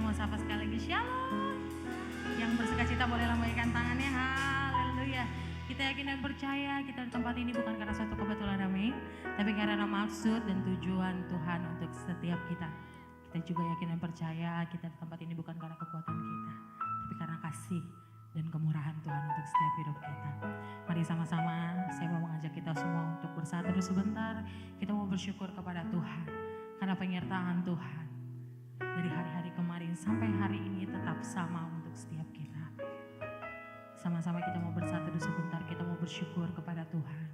mau sapa sekali lagi Shalom. Yang bersukacita boleh lambaikan tangannya. Haleluya. Kita yakin dan percaya kita di tempat ini bukan karena suatu kebetulan amin, tapi karena maksud dan tujuan Tuhan untuk setiap kita. Kita juga yakin dan percaya kita di tempat ini bukan karena kekuatan kita, tapi karena kasih dan kemurahan Tuhan untuk setiap hidup kita. Mari sama-sama saya mau mengajak kita semua untuk bersatu dulu sebentar. Kita mau bersyukur kepada Tuhan karena penyertaan Tuhan dari hari-hari kemarin sampai hari ini tetap sama untuk setiap kita. Sama-sama kita mau bersatu dulu sebentar, kita mau bersyukur kepada Tuhan.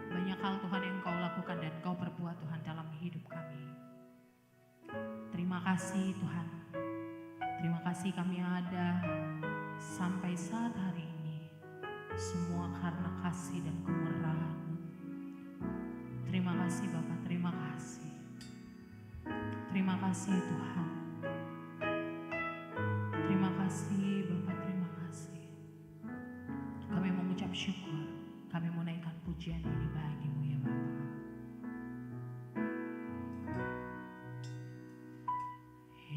Banyak hal Tuhan yang Kau lakukan dan Kau perbuat Tuhan dalam hidup kami. Terima kasih Tuhan. Terima kasih kami ada sampai saat hari ini. Semua karena kasih dan kemurahan-Mu. Terima kasih Bapak, terima kasih. Terima kasih Tuhan. Terima kasih Bapak, terima kasih. Kami mengucap syukur, kami menaikkan pujian ini bagi-Mu ya Bapak.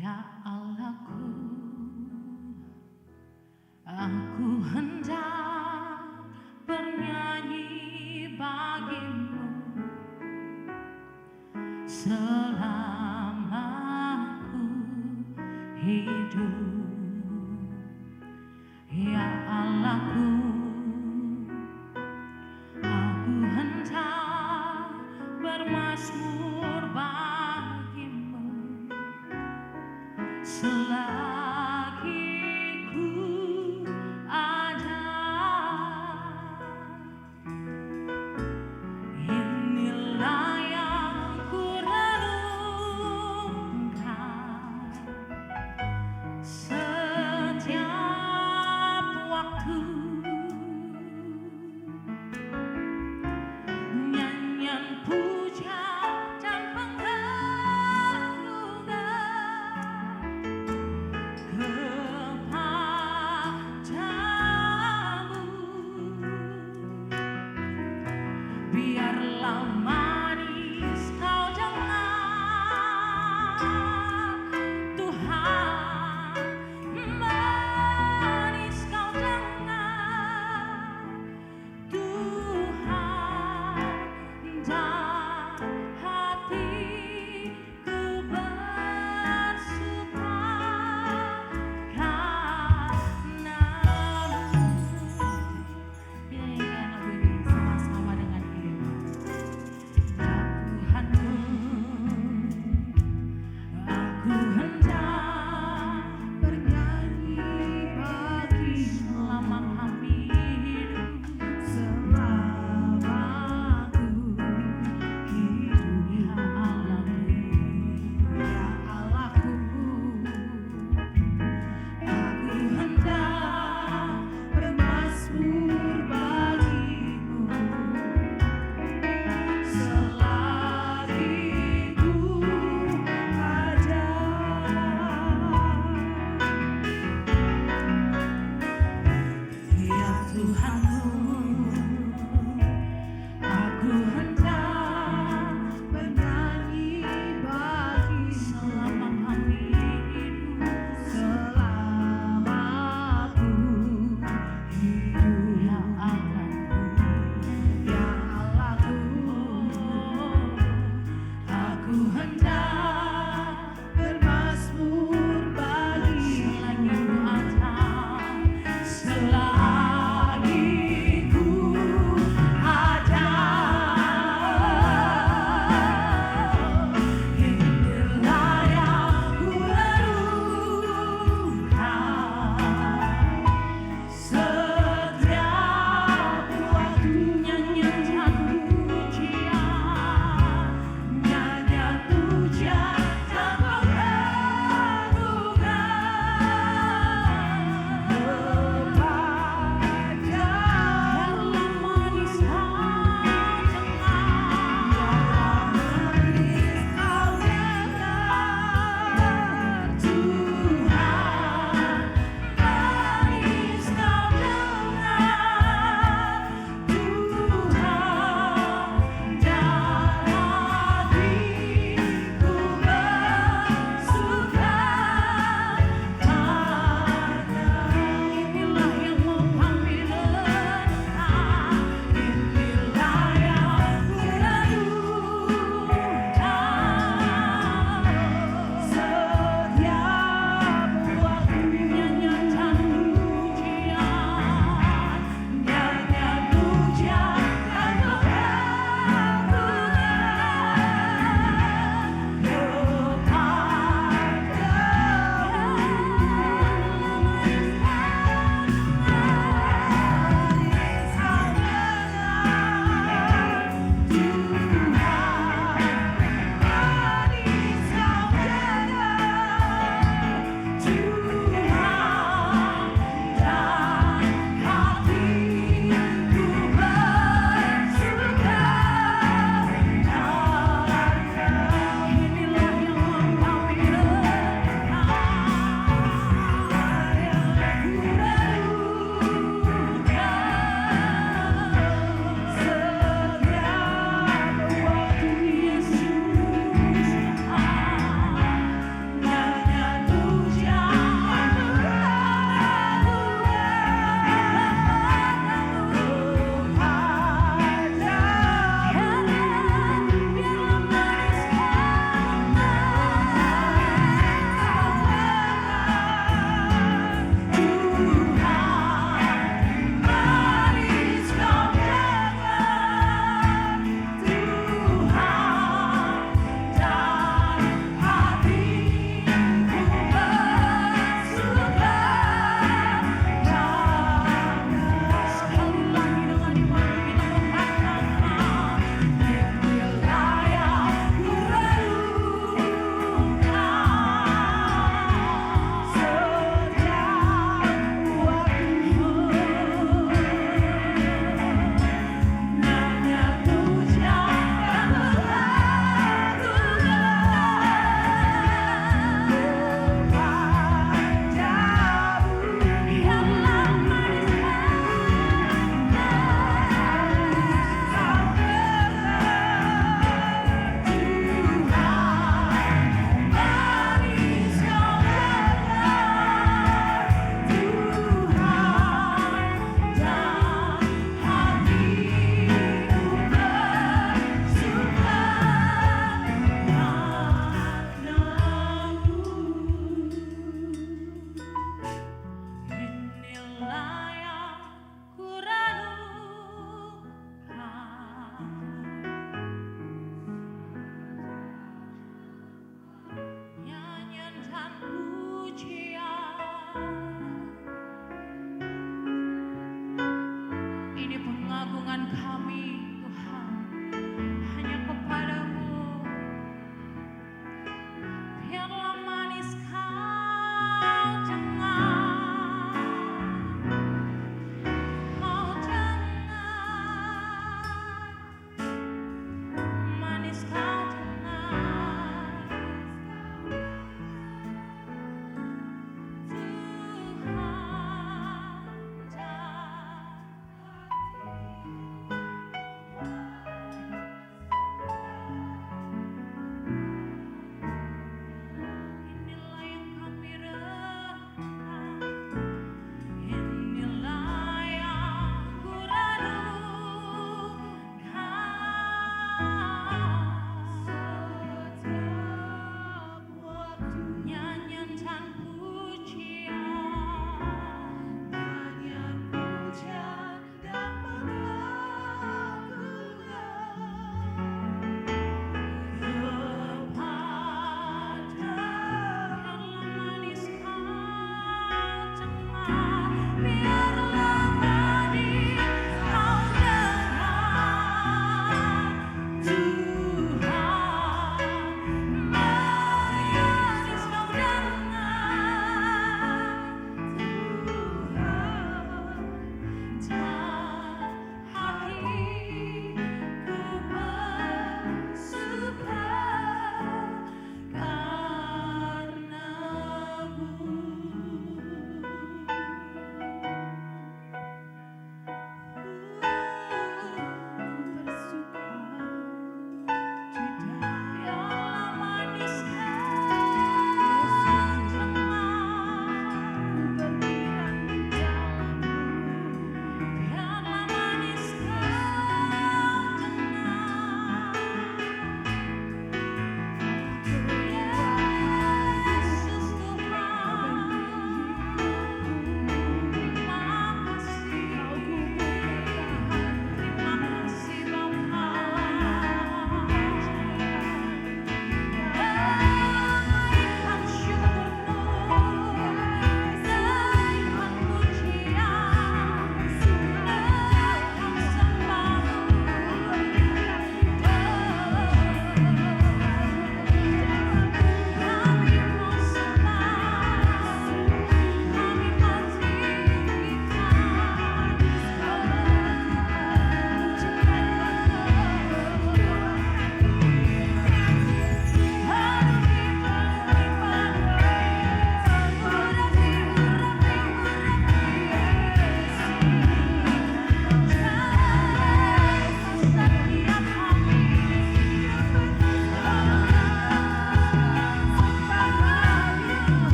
Ya Allahku, aku hendak bernyanyi bagi-Mu selama aku hidup. Ya Allahku, aku hendak bermazmur bagi-Mu selagi ku ada. Inilah yang ku renungkan setiap waktu. Nyanyian puja dan pengagungan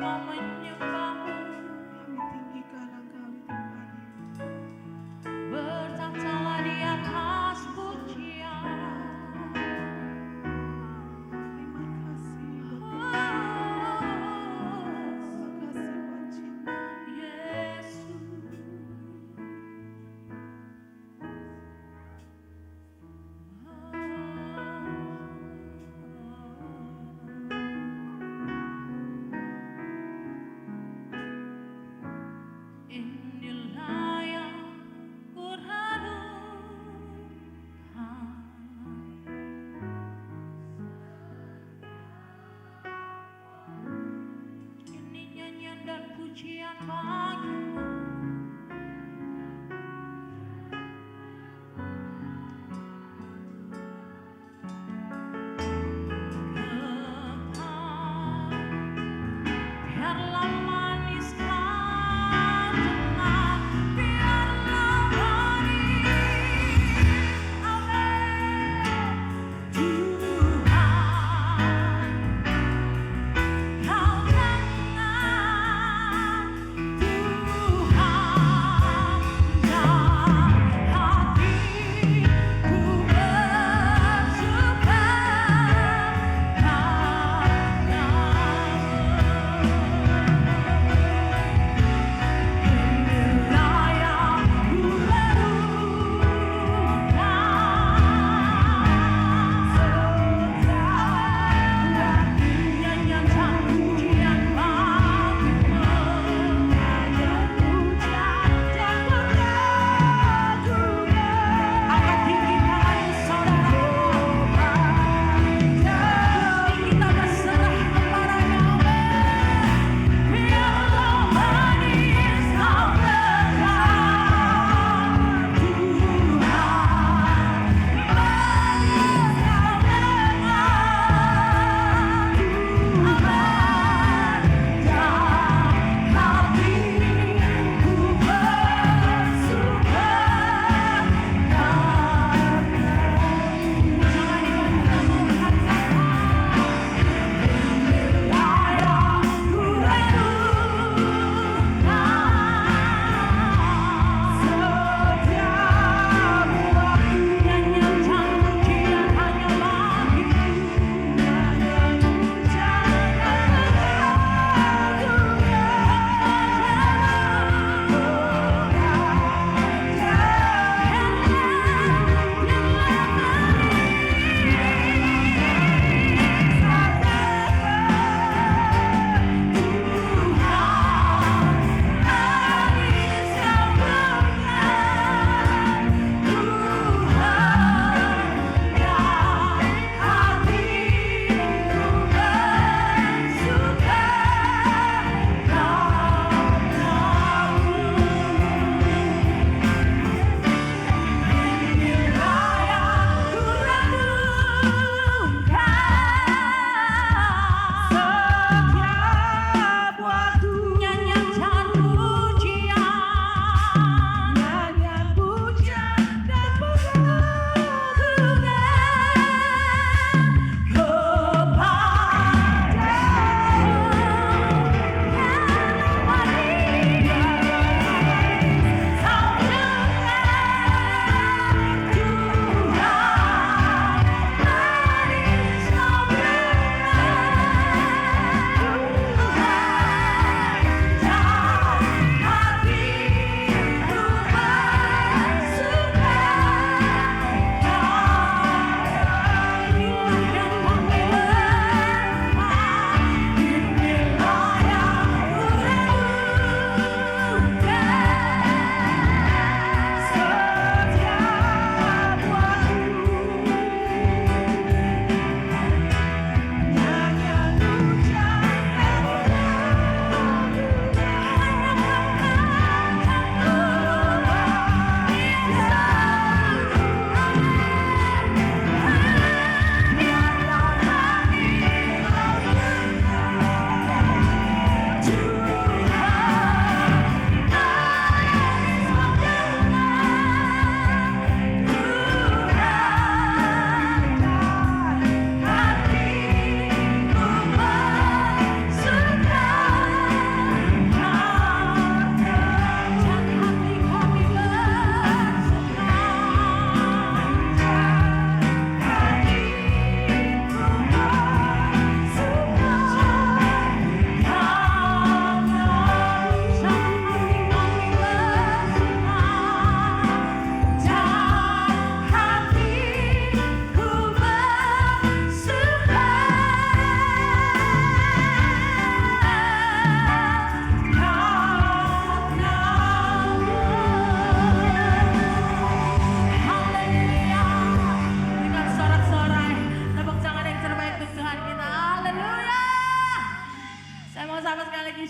mau menyembahmu, Kami tinggikan Engkau di tempat ini. bertatalah di atas pujian. Terima kasih Bapa. Terima kasih buat cinta. Yesus. Inilah yang kuharapkan. Ini nyanyian dan pujian bagimu. Biarlah manis karena biarlah manis, amin. Tuhan, Kau jangan, Tuhan,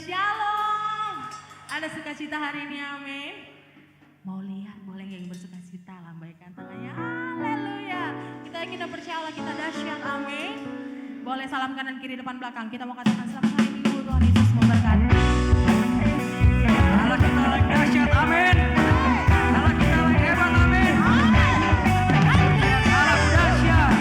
shalom. Ada sukacita hari ini, amin. Mau lihat boleh yang bersukacita, lambaikan tangannya. Haleluya. Kita yakin dan percaya Allah kita dahsyat, amin. Boleh salam kanan kiri depan belakang. Kita mau katakan selamat hari Minggu, Tuhan Yesus memberkati. Allah kita lagi dahsyat, amin. Allah kita lagi hebat, amin. Allah dahsyat.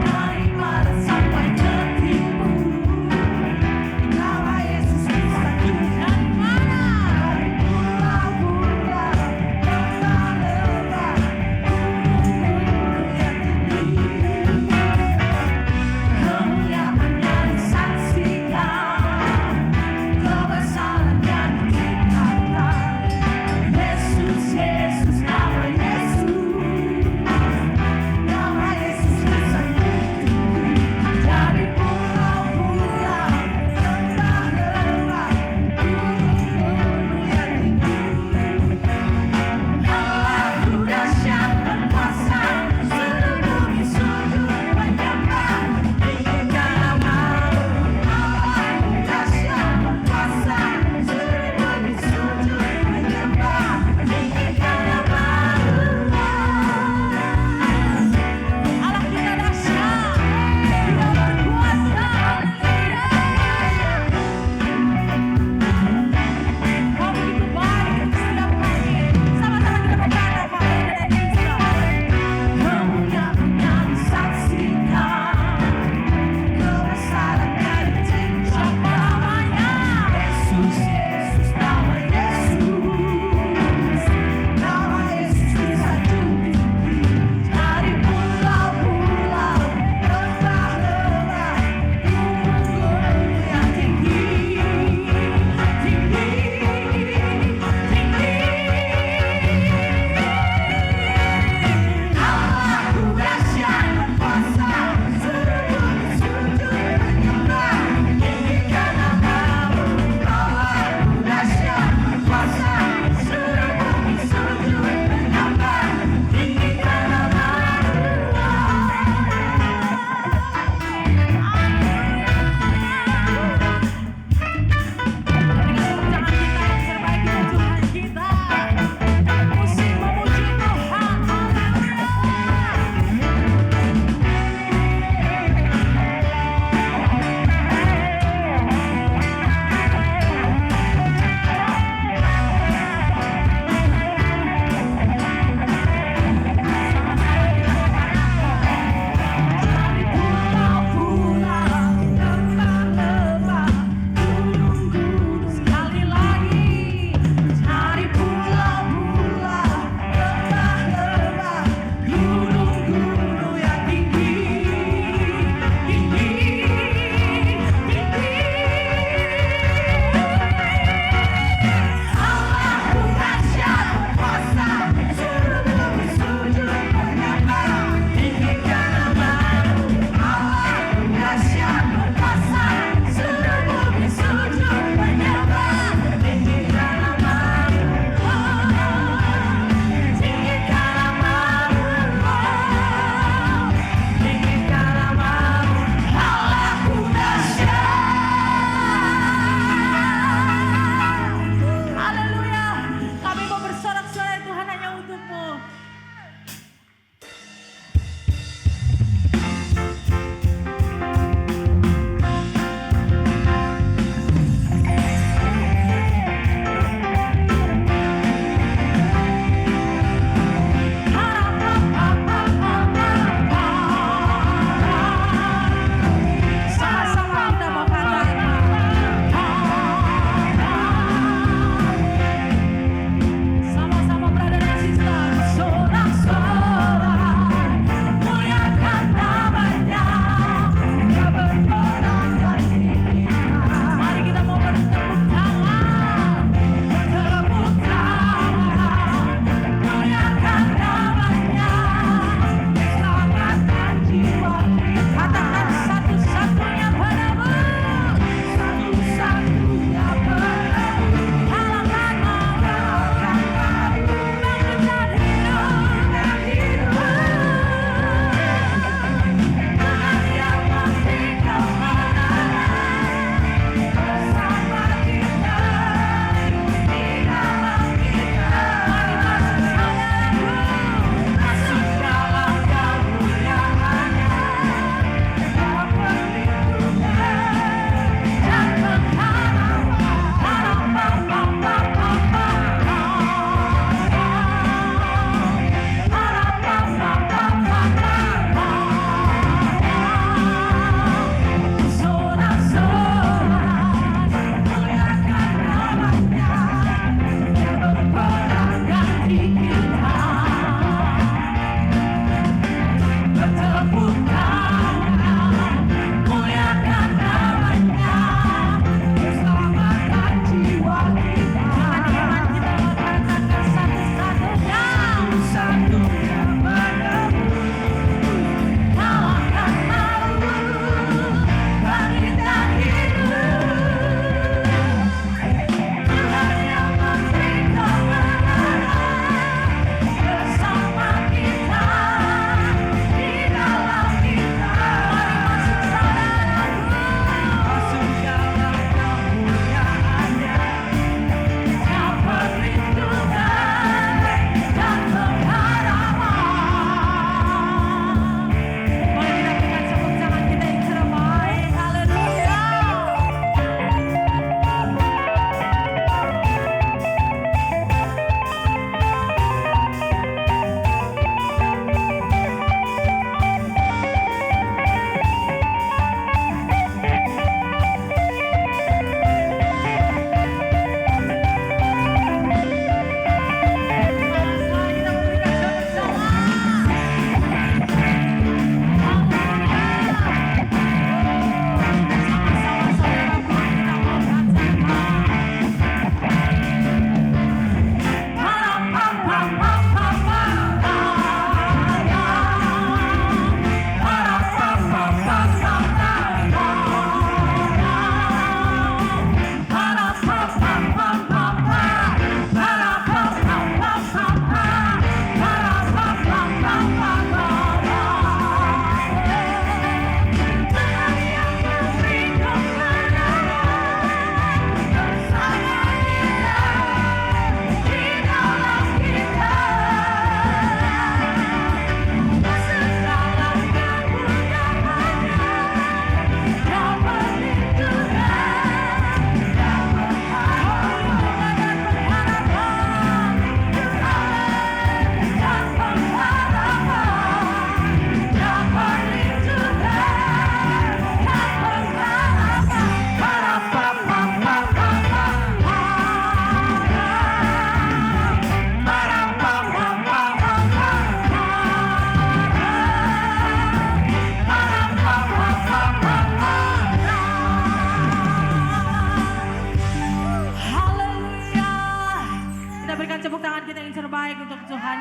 Daripada sampai tertipu, Kau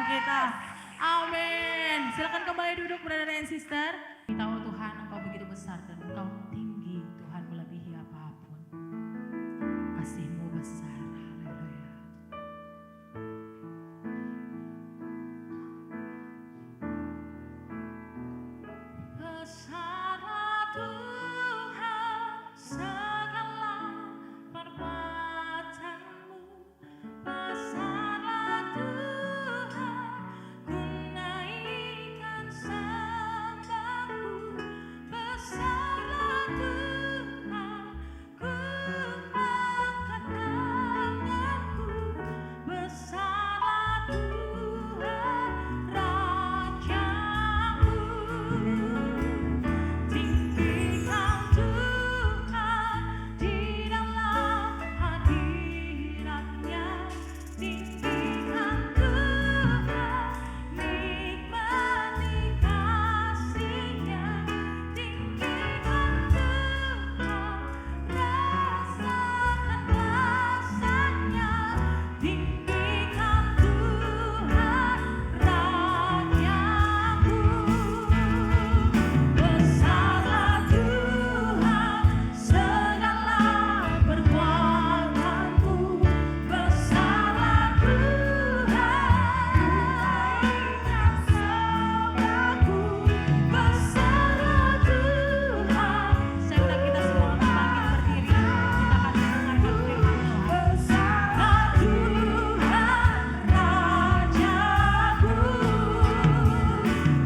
Tuhan kita. Amin. Silakan kembali duduk brother and sister. Kita tahu Tuhan Engkau begitu besar dan Engkau tinggi. Tuhan melebihi apapun. Kasih-Mu besar. Haleluya. Besarlah Tuhan segala perbuatan-Mu. Besarlah Tuhan, ku naikkan sembahku. Besarlah Tuhan, ku angkat tanganku. Besarlah Tuhan, Rajaku. Tinggikan Tuhan di dalam hadirat-Nya. Tinggikan Tuhan, nikmati kasih-Nya. Tinggikan Tuhan, rasakan kuasa-Nya. Tinggikan Tuhan, Rajaku. Besarlah Tuhan segala perbuatan-Mu. Besarlah Tuhan, naikkan sembahku. Besarlah Tuhan. Saya undang kita semua untuk bangkit berdiri. Kita akan mendengarkan firman Tuhan. Besarlah Tuhan, Rajaku.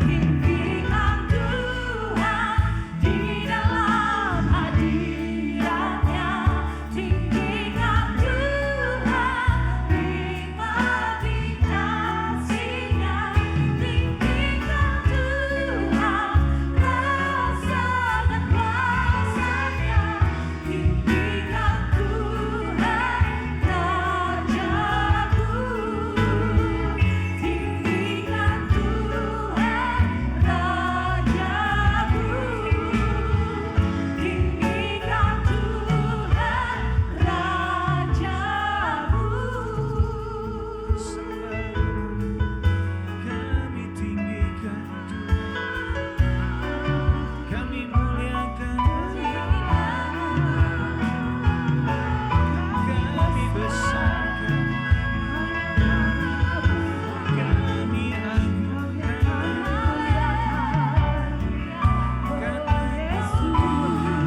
Tinggikan Tuhan di dalam hadirat-Nya. Tinggikan Tuhan, nikmati kasih-Nya. Tinggikan Tuhan, rasakan kuasa-Nya. Tinggikan Tuhan, Rajaku. Tinggikan Tuhan, Rajaku. Tinggikan Tuhan, Rajaku. Kami tinggikan Tuhan, kami muliakan kami besarkan, kami agungkan, karena Yesus yang berkuasa,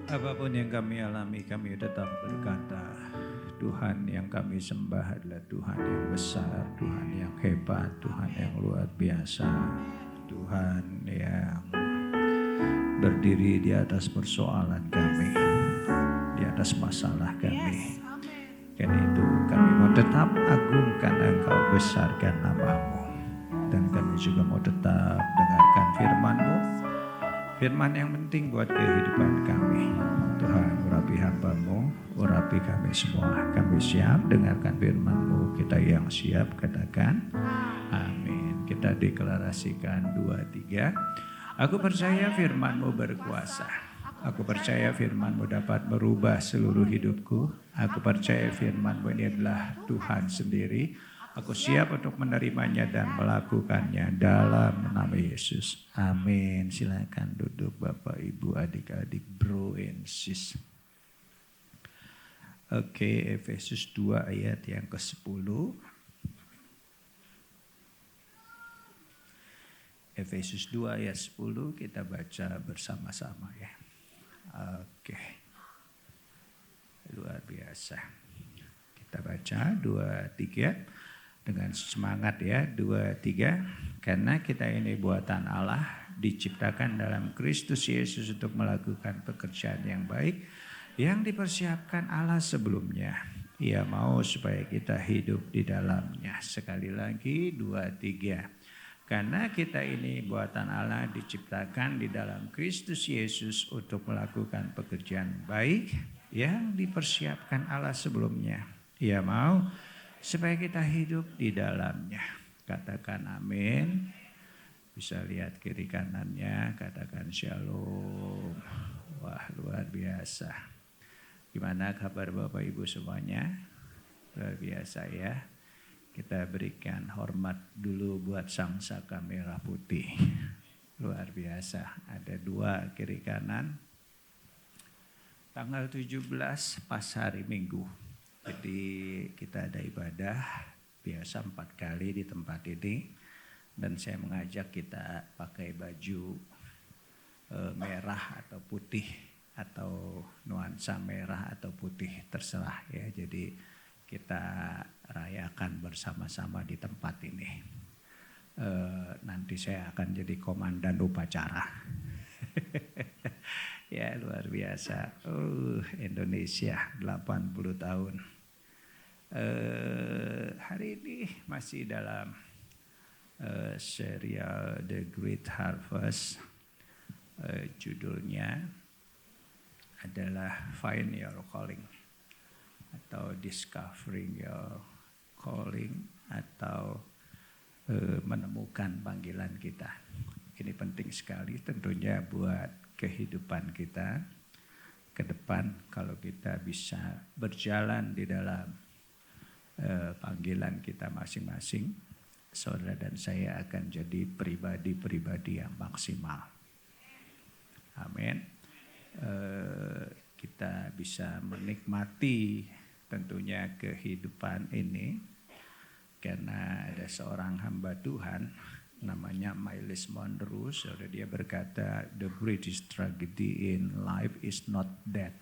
Apapun yang kami alami, kami tetap berkata, Tuhan yang kami sembah adalah Tuhan yang besar, Tuhan yang hebat, Tuhan yang luar biasa, Tuhan yang berdiri di atas persoalan kami, di atas masalah kami. Karena itu kami mau tetap agungkan Engkau, besarkan nama-Mu. Dan kami juga mau tetap dengarkan firman-Mu. Firman yang penting buat kehidupan kami. Tuhan, urapi hamba-Mu, urapi kami semua. Kami siap dengarkan firman-Mu. Kita yang siap katakan amin. Kita deklarasikan 2, 3. Aku percaya firman-Mu berkuasa. Aku percaya firman-Mu dapat merubah seluruh hidupku. Aku percaya firman-Mu ini adalah Tuhan sendiri. Aku siap untuk menerimanya dan melakukannya dalam nama Yesus. Amin. Silakan duduk Bapak, Ibu, adik-adik, bro and sis. Oke, Efesus 2 ayat yang ke-10. Efesus 2 ayat 10 kita baca bersama-sama ya. Oke. Luar biasa. Kita baca 2, 3. Dengan semangat ya, 2, 3. Karena kita ini buatan Allah, diciptakan dalam Kristus Yesus untuk melakukan pekerjaan yang baik yang dipersiapkan Allah sebelumnya Ia mau supaya kita hidup di dalamnya. Sekali lagi, 2, 3. Karena kita ini buatan Allah diciptakan di dalam Kristus Yesus untuk melakukan pekerjaan baik yang dipersiapkan Allah sebelumnya. Ia mau supaya kita hidup di dalamnya. Katakan amin. Bisa lihat kiri kanannya, katakan shalom. Wah, luar biasa. Gimana kabar Bapak Ibu semuanya? Luar biasa ya. Kita berikan hormat dulu buat sang saka merah putih. Luar biasa. Ada 2 kiri kanan. Tanggal 17 pas hari Minggu. Jadi kita ada ibadah biasa 4 kali di tempat ini. Dan saya mengajak kita pakai baju merah atau putih. Atau nuansa merah atau putih terserah ya. Jadi kita rayakan bersama-sama di tempat ini. Nanti saya akan jadi komandan upacara. Ya luar biasa. Indonesia 80 tahun. Hari ini masih dalam serial The Great Harvest. Judulnya adalah Find Your Calling. Atau discovering your calling atau menemukan panggilan kita. Ini penting sekali tentunya buat kehidupan kita ke depan kalau kita bisa berjalan di dalam panggilan kita masing-masing. Saudara dan saya akan jadi pribadi-pribadi yang maksimal. Amin. Kita bisa menikmati tentunya kehidupan ini karena ada seorang hamba Tuhan namanya Myles Monroe. Saudara, dia berkata the greatest tragedy in life is not death.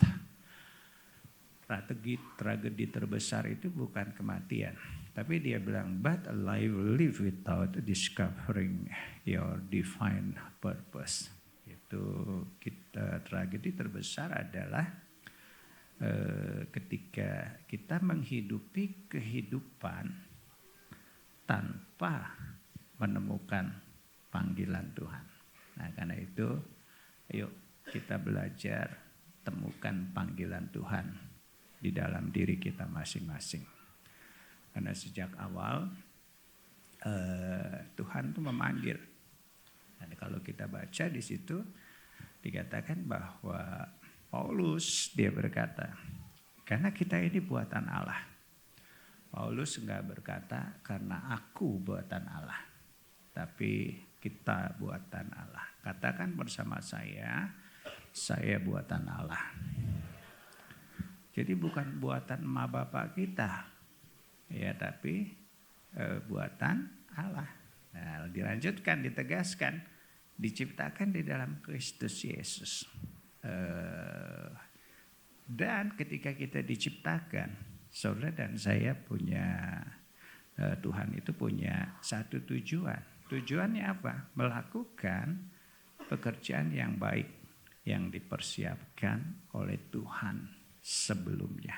Tragedi terbesar itu bukan kematian, tapi dia bilang but a life lived without discovering your divine purpose. Itu tragedi terbesar adalah ketika kita menghidupi kehidupan tanpa menemukan panggilan Tuhan. Nah, karena itu ayo kita belajar temukan panggilan Tuhan di dalam diri kita masing-masing. Karena sejak awal Tuhan itu memanggil. Dan kalau kita baca di situ dikatakan bahwa Paulus dia berkata, karena kita ini buatan Allah. Paulus enggak berkata karena aku buatan Allah, tapi kita buatan Allah. Katakan bersama saya buatan Allah. Jadi bukan buatan emak bapak kita, ya, tapi buatan Allah. Nah, dilanjutkan, ditegaskan, diciptakan di dalam Kristus Yesus. Dan ketika kita diciptakan, saudara dan saya punya, Tuhan itu punya satu tujuan. Tujuannya apa? Melakukan pekerjaan yang baik yang dipersiapkan oleh Tuhan sebelumnya.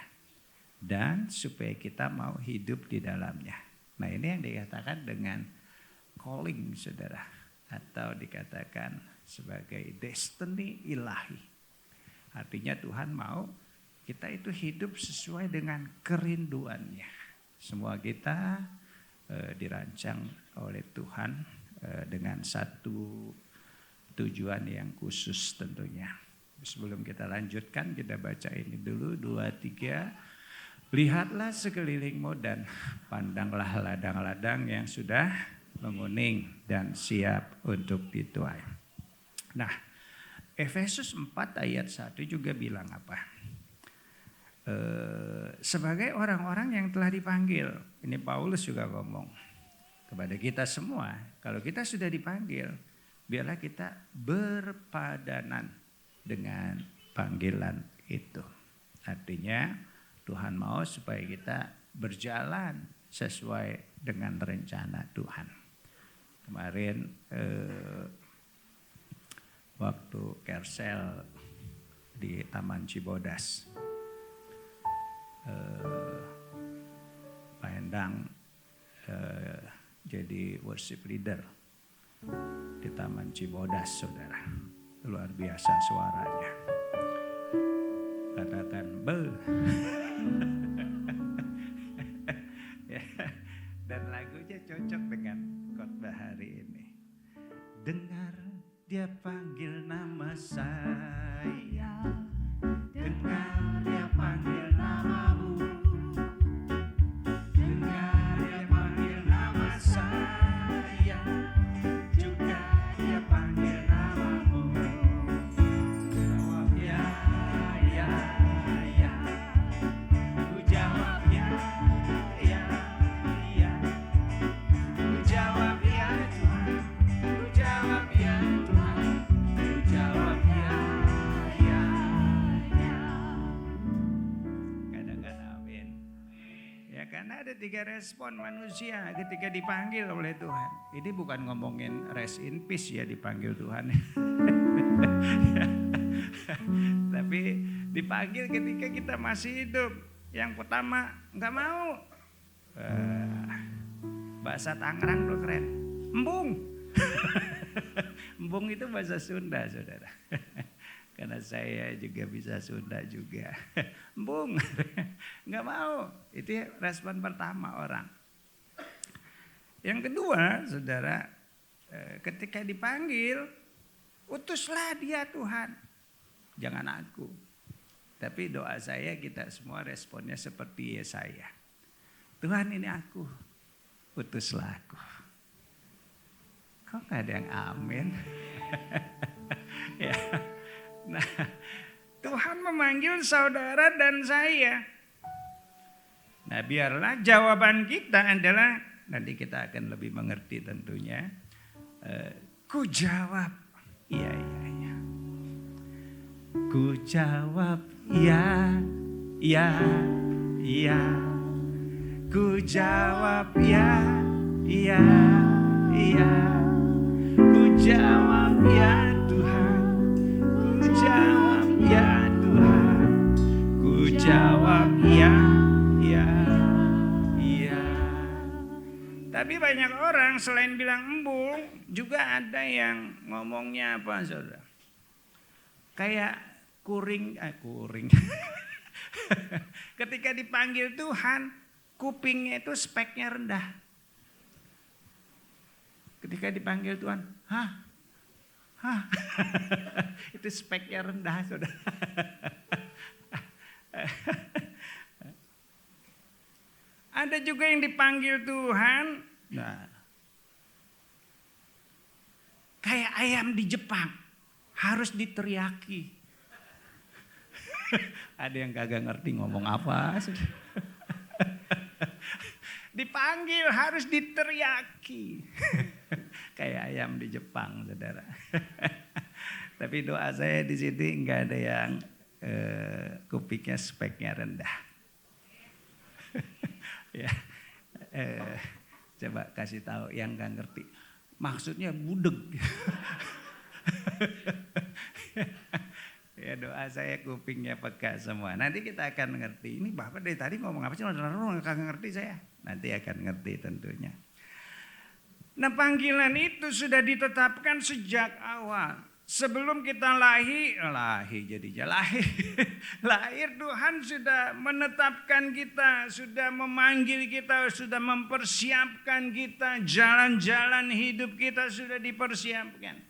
Dan supaya kita mau hidup di dalamnya. Nah, ini yang dikatakan dengan calling, saudara. Atau dikatakan sebagai destiny ilahi. Artinya Tuhan mau kita itu hidup sesuai dengan kerinduannya. Semua kita dirancang oleh Tuhan dengan satu tujuan yang khusus tentunya. Sebelum kita lanjutkan, kita baca ini dulu 2, 3. Lihatlah sekelilingmu dan pandanglah ladang-ladang yang sudah menguning dan siap untuk dituai. Nah, Efesus 4 ayat 1 juga bilang apa? Sebagai orang-orang yang telah dipanggil. Ini Paulus juga ngomong kepada kita semua. Kalau kita sudah dipanggil, biarlah kita berpadanan dengan panggilan itu. Artinya Tuhan mau supaya kita berjalan sesuai dengan rencana Tuhan. Kemarin waktu Kersel di Taman Cibodas, diundang jadi worship leader di Taman Cibodas, saudara. Luar biasa suaranya. Katakan bel. Ya, dan lagunya cocok dengan khotbah hari ini. Dengar dia panggil nama saya, dengar dia panggil namamu, dengar dia panggil nama saya, juga dia panggil namamu. Jawab ya, ya, ya. Ku jawab ya, ya, ya. Ku jawab ya Tuhan, ku jawab ya Tuhan, ku jawab ya, ya, ya. Katakan amin. Ya, karena ada 3 respon manusia ketika dipanggil oleh Tuhan. Ini bukan ngomongin rest in peace ya dipanggil Tuhan. Tapi dipanggil ketika kita masih hidup. Yang pertama nggak mau. Bahasa Tangerang tuh keren. Embung. Embung itu bahasa Sunda, saudara. Karena saya juga bisa Sunda juga. Embung. Nggak mau. Itu respon pertama orang. Yang kedua, saudara, ketika dipanggil, utuslah dia Tuhan. Jangan aku. Tapi doa saya kita semua responnya seperti Yesaya. Tuhan ini aku, utuslah aku. Kok gak ada yang amin? Ya. Nah, Tuhan memanggil saudara dan saya. Nah, biarlah jawaban kita adalah, nanti kita akan lebih mengerti tentunya. Ku jawab, iya, iya, iya. Ku jawab, ya, ya, ya. Ku jawab, ya, ya, ya. Ku jawab, ya Tuhan. Ku jawab, ya Tuhan. Ku jawab, ya, ya, ya. Tapi banyak orang selain bilang embung, juga ada yang ngomongnya apa, saudara? Kayak kuring. Ketika dipanggil Tuhan, kupingnya itu speknya rendah. Ketika dipanggil Tuhan, hah? Itu speknya rendah, saudara. Ada juga yang dipanggil Tuhan, nah, kayak ayam di Jepang, harus diteriaki. Ada yang kagak ngerti ngomong apa. Dipanggil harus diteriaki. Kayak ayam di Jepang, saudara. Tapi doa saya di sini nggak ada yang kupingnya speknya rendah. Ya, coba kasih tahu yang nggak ngerti. Maksudnya budeg. Ya, doa saya kupingnya peka semua. Nanti kita akan ngerti. Ini Bapak dari tadi ngomong apa sih? Nggak ngerti saya. Nanti akan ngerti tentunya. Nah, panggilan itu sudah ditetapkan sejak awal. Sebelum kita lahir Tuhan sudah menetapkan kita, sudah memanggil kita, sudah mempersiapkan kita, jalan-jalan hidup kita sudah dipersiapkan.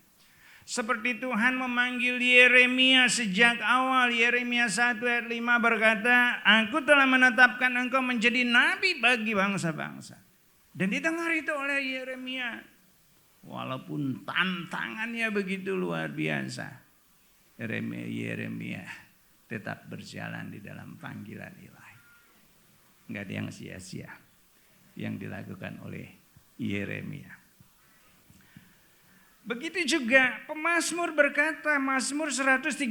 Seperti Tuhan memanggil Yeremia sejak awal. Yeremia 1 ayat 5 berkata, aku telah menetapkan engkau menjadi nabi bagi bangsa-bangsa. Dan didengar itu oleh Yeremia. Walaupun tantangannya begitu luar biasa, Yeremia tetap berjalan di dalam panggilan ilahi. Enggak ada yang sia-sia yang dilakukan oleh Yeremia. Begitu juga pemazmur berkata, Mazmur 139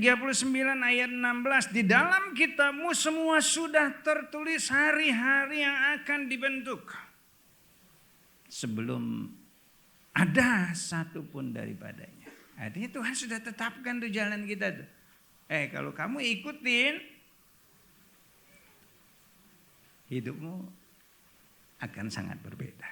ayat 16, di dalam kitabmu semua sudah tertulis hari-hari yang akan dibentuk, sebelum ada satu pun daripadanya. Artinya Tuhan sudah tetapkan tuh jalan kita tuh. Kalau kamu ikutin, hidupmu akan sangat berbeda.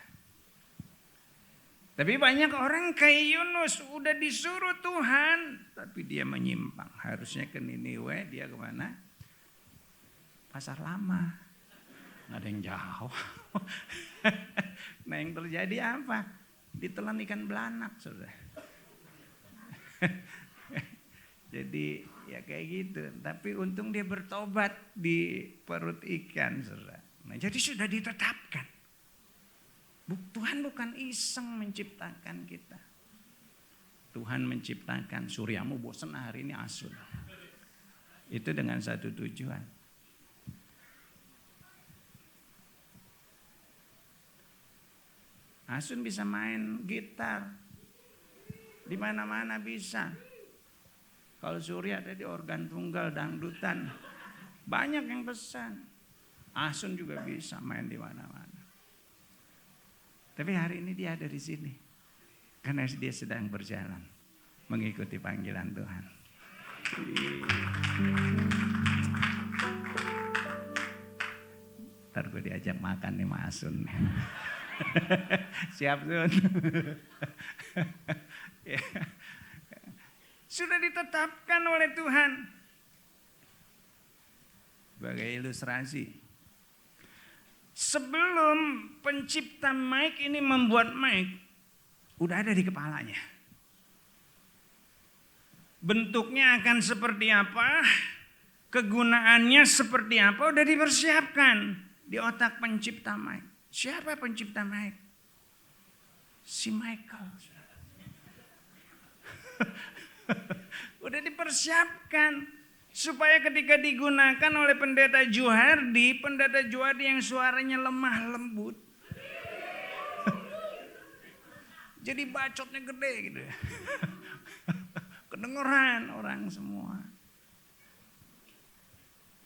Tapi banyak orang kayak Yunus, udah disuruh Tuhan, tapi dia menyimpang. Harusnya ke Niniwe, dia kemana? Pasar Lama. Nggak ada yang jauh. Nah yang terjadi apa? Ditelan ikan belanak, saudara. Jadi ya kayak gitu. Tapi untung dia bertobat di perut ikan, saudara. Nah jadi sudah ditetapkan. Tuhan bukan iseng menciptakan kita. Tuhan menciptakan, suryamu bosan hari ini asun. Itu dengan satu tujuan. Asun bisa main gitar. Di mana-mana bisa. Kalau Surya ada di organ tunggal, dangdutan. Banyak yang pesan. Asun juga bisa main di mana-mana. Tapi hari ini dia ada di sini. Karena dia sedang berjalan. Mengikuti panggilan Tuhan. Ntar gue diajak makan nih Mas Asun. Siap Sun. Ya. Sudah ditetapkan oleh Tuhan. Sebagai ilustrasi. Sebelum pencipta Mike ini membuat Mike, udah ada di kepalanya. Bentuknya akan seperti apa, kegunaannya seperti apa, udah dipersiapkan di otak pencipta Mike. Siapa pencipta Mike? Si Michael. Udah dipersiapkan. Supaya ketika digunakan oleh pendeta Juhardi yang suaranya lemah lembut. Jadi bacotnya gede gitu. Kedengeran orang semua.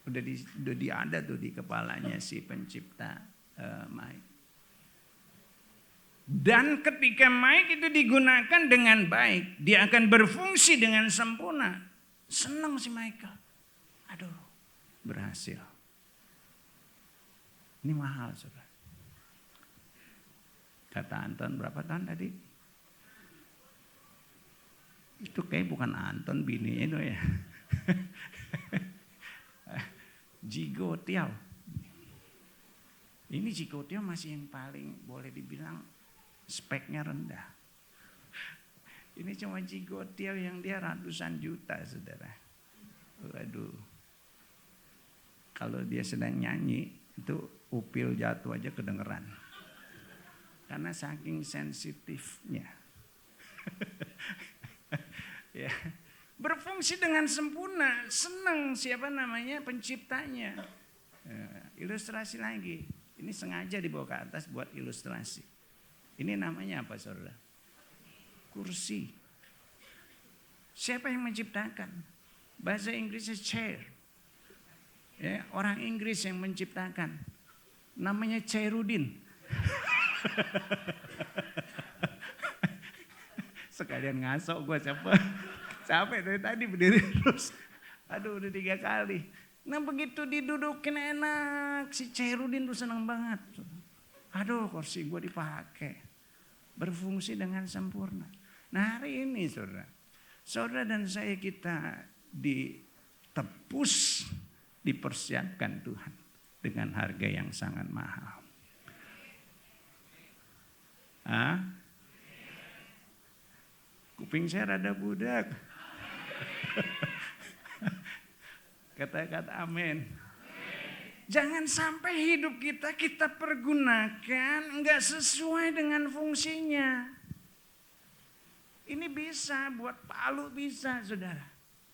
Udah ada tuh di kepalanya si pencipta Mike. Dan ketika Mike itu digunakan dengan baik, dia akan berfungsi dengan sempurna. Senang si Michael. Aduh, berhasil. Ini mahal, saudara. Kata Anton, berapa tahun tadi? Itu kayak bukan Anton, bininya itu ya. Jigo Tiao. Ini Jigo Tiao masih yang paling boleh dibilang speknya rendah. Ini cuma Jigo Tiao yang dia ratusan juta, saudara. Waduh. Kalau dia sedang nyanyi, itu upil jatuh aja kedengeran. Karena saking sensitifnya. Ya. Berfungsi dengan sempurna. Senang siapa namanya penciptanya. Ilustrasi lagi. Ini sengaja dibawa ke atas buat ilustrasi. Ini namanya apa, saudara? Kursi. Siapa yang menciptakan? Bahasa Inggrisnya chair. Ya, orang Inggris yang menciptakan. Namanya Chairudin. Sekalian ngasok gue capek dari tadi berdiri terus. Aduh udah 3 kali. Nah begitu didudukin enak. Si Chairudin tuh senang banget. Aduh kursi gue dipakai. Berfungsi dengan sempurna. Nah hari ini saudara dan saya kita ditebus, dipersiapkan Tuhan dengan harga yang sangat mahal. Kuping saya rada budak. Kata-kata amin. Jangan sampai hidup kita pergunakan enggak sesuai dengan fungsinya. Ini bisa buat palu bisa, saudara.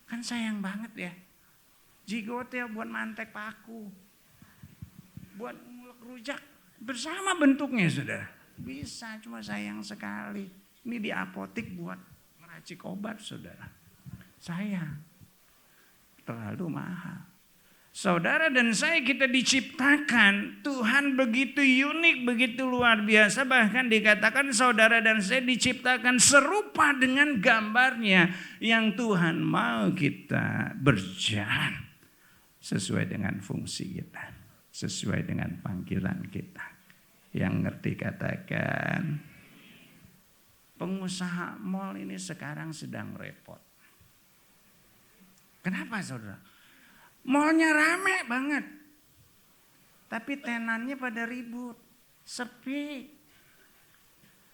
Kan sayang banget ya. Jigote buat mantek paku. Buat ngulek rujak. Bersama bentuknya, saudara. Bisa, cuma sayang sekali. Ini di apotik buat meracik obat, saudara. Sayang. Terlalu mahal. Saudara dan saya kita diciptakan, Tuhan begitu unik, begitu luar biasa. Bahkan dikatakan saudara dan saya diciptakan serupa dengan gambarnya. Yang Tuhan mau kita berjalan sesuai dengan fungsi kita. Sesuai dengan panggilan kita. Yang ngerti katakan. Pengusaha mal ini sekarang sedang repot. Kenapa saudara? Malnya rame banget. Tapi tenannya pada ribut. Sepi.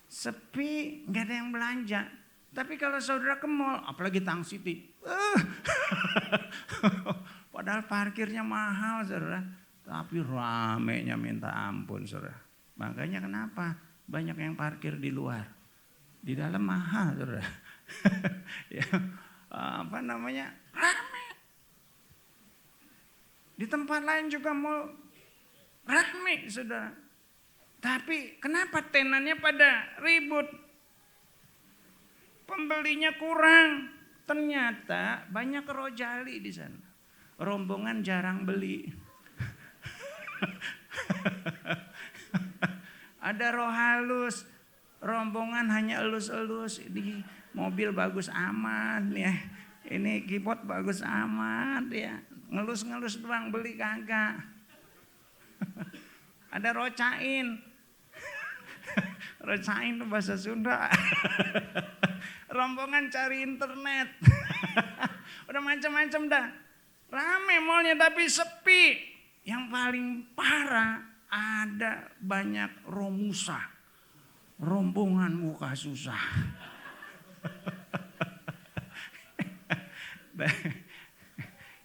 Sepi, nggak ada yang belanja. Tapi kalau saudara ke mall, apalagi Tang City. Padahal parkirnya mahal saudara. Tapi ramenya minta ampun saudara. Makanya kenapa? Banyak yang parkir di luar. Di dalam mahal saudara. Ya, apa namanya? Rame. Di tempat lain juga mau rame saudara. Tapi kenapa tenannya pada ribut? Pembelinya kurang. Ternyata banyak rojali di sana. Rombongan jarang beli. Ada roh halus. Rombongan hanya elus-elus. Di mobil bagus amat ya. Ini keyboard bagus amat ya. Ngelus-ngelus doang, beli kagak. Ada rocain. Rocain itu bahasa Sunda. Rombongan cari internet. Udah macam-macam dah. Rame mallnya tapi sepi. Yang paling parah ada banyak romusa. Rombongan muka susah.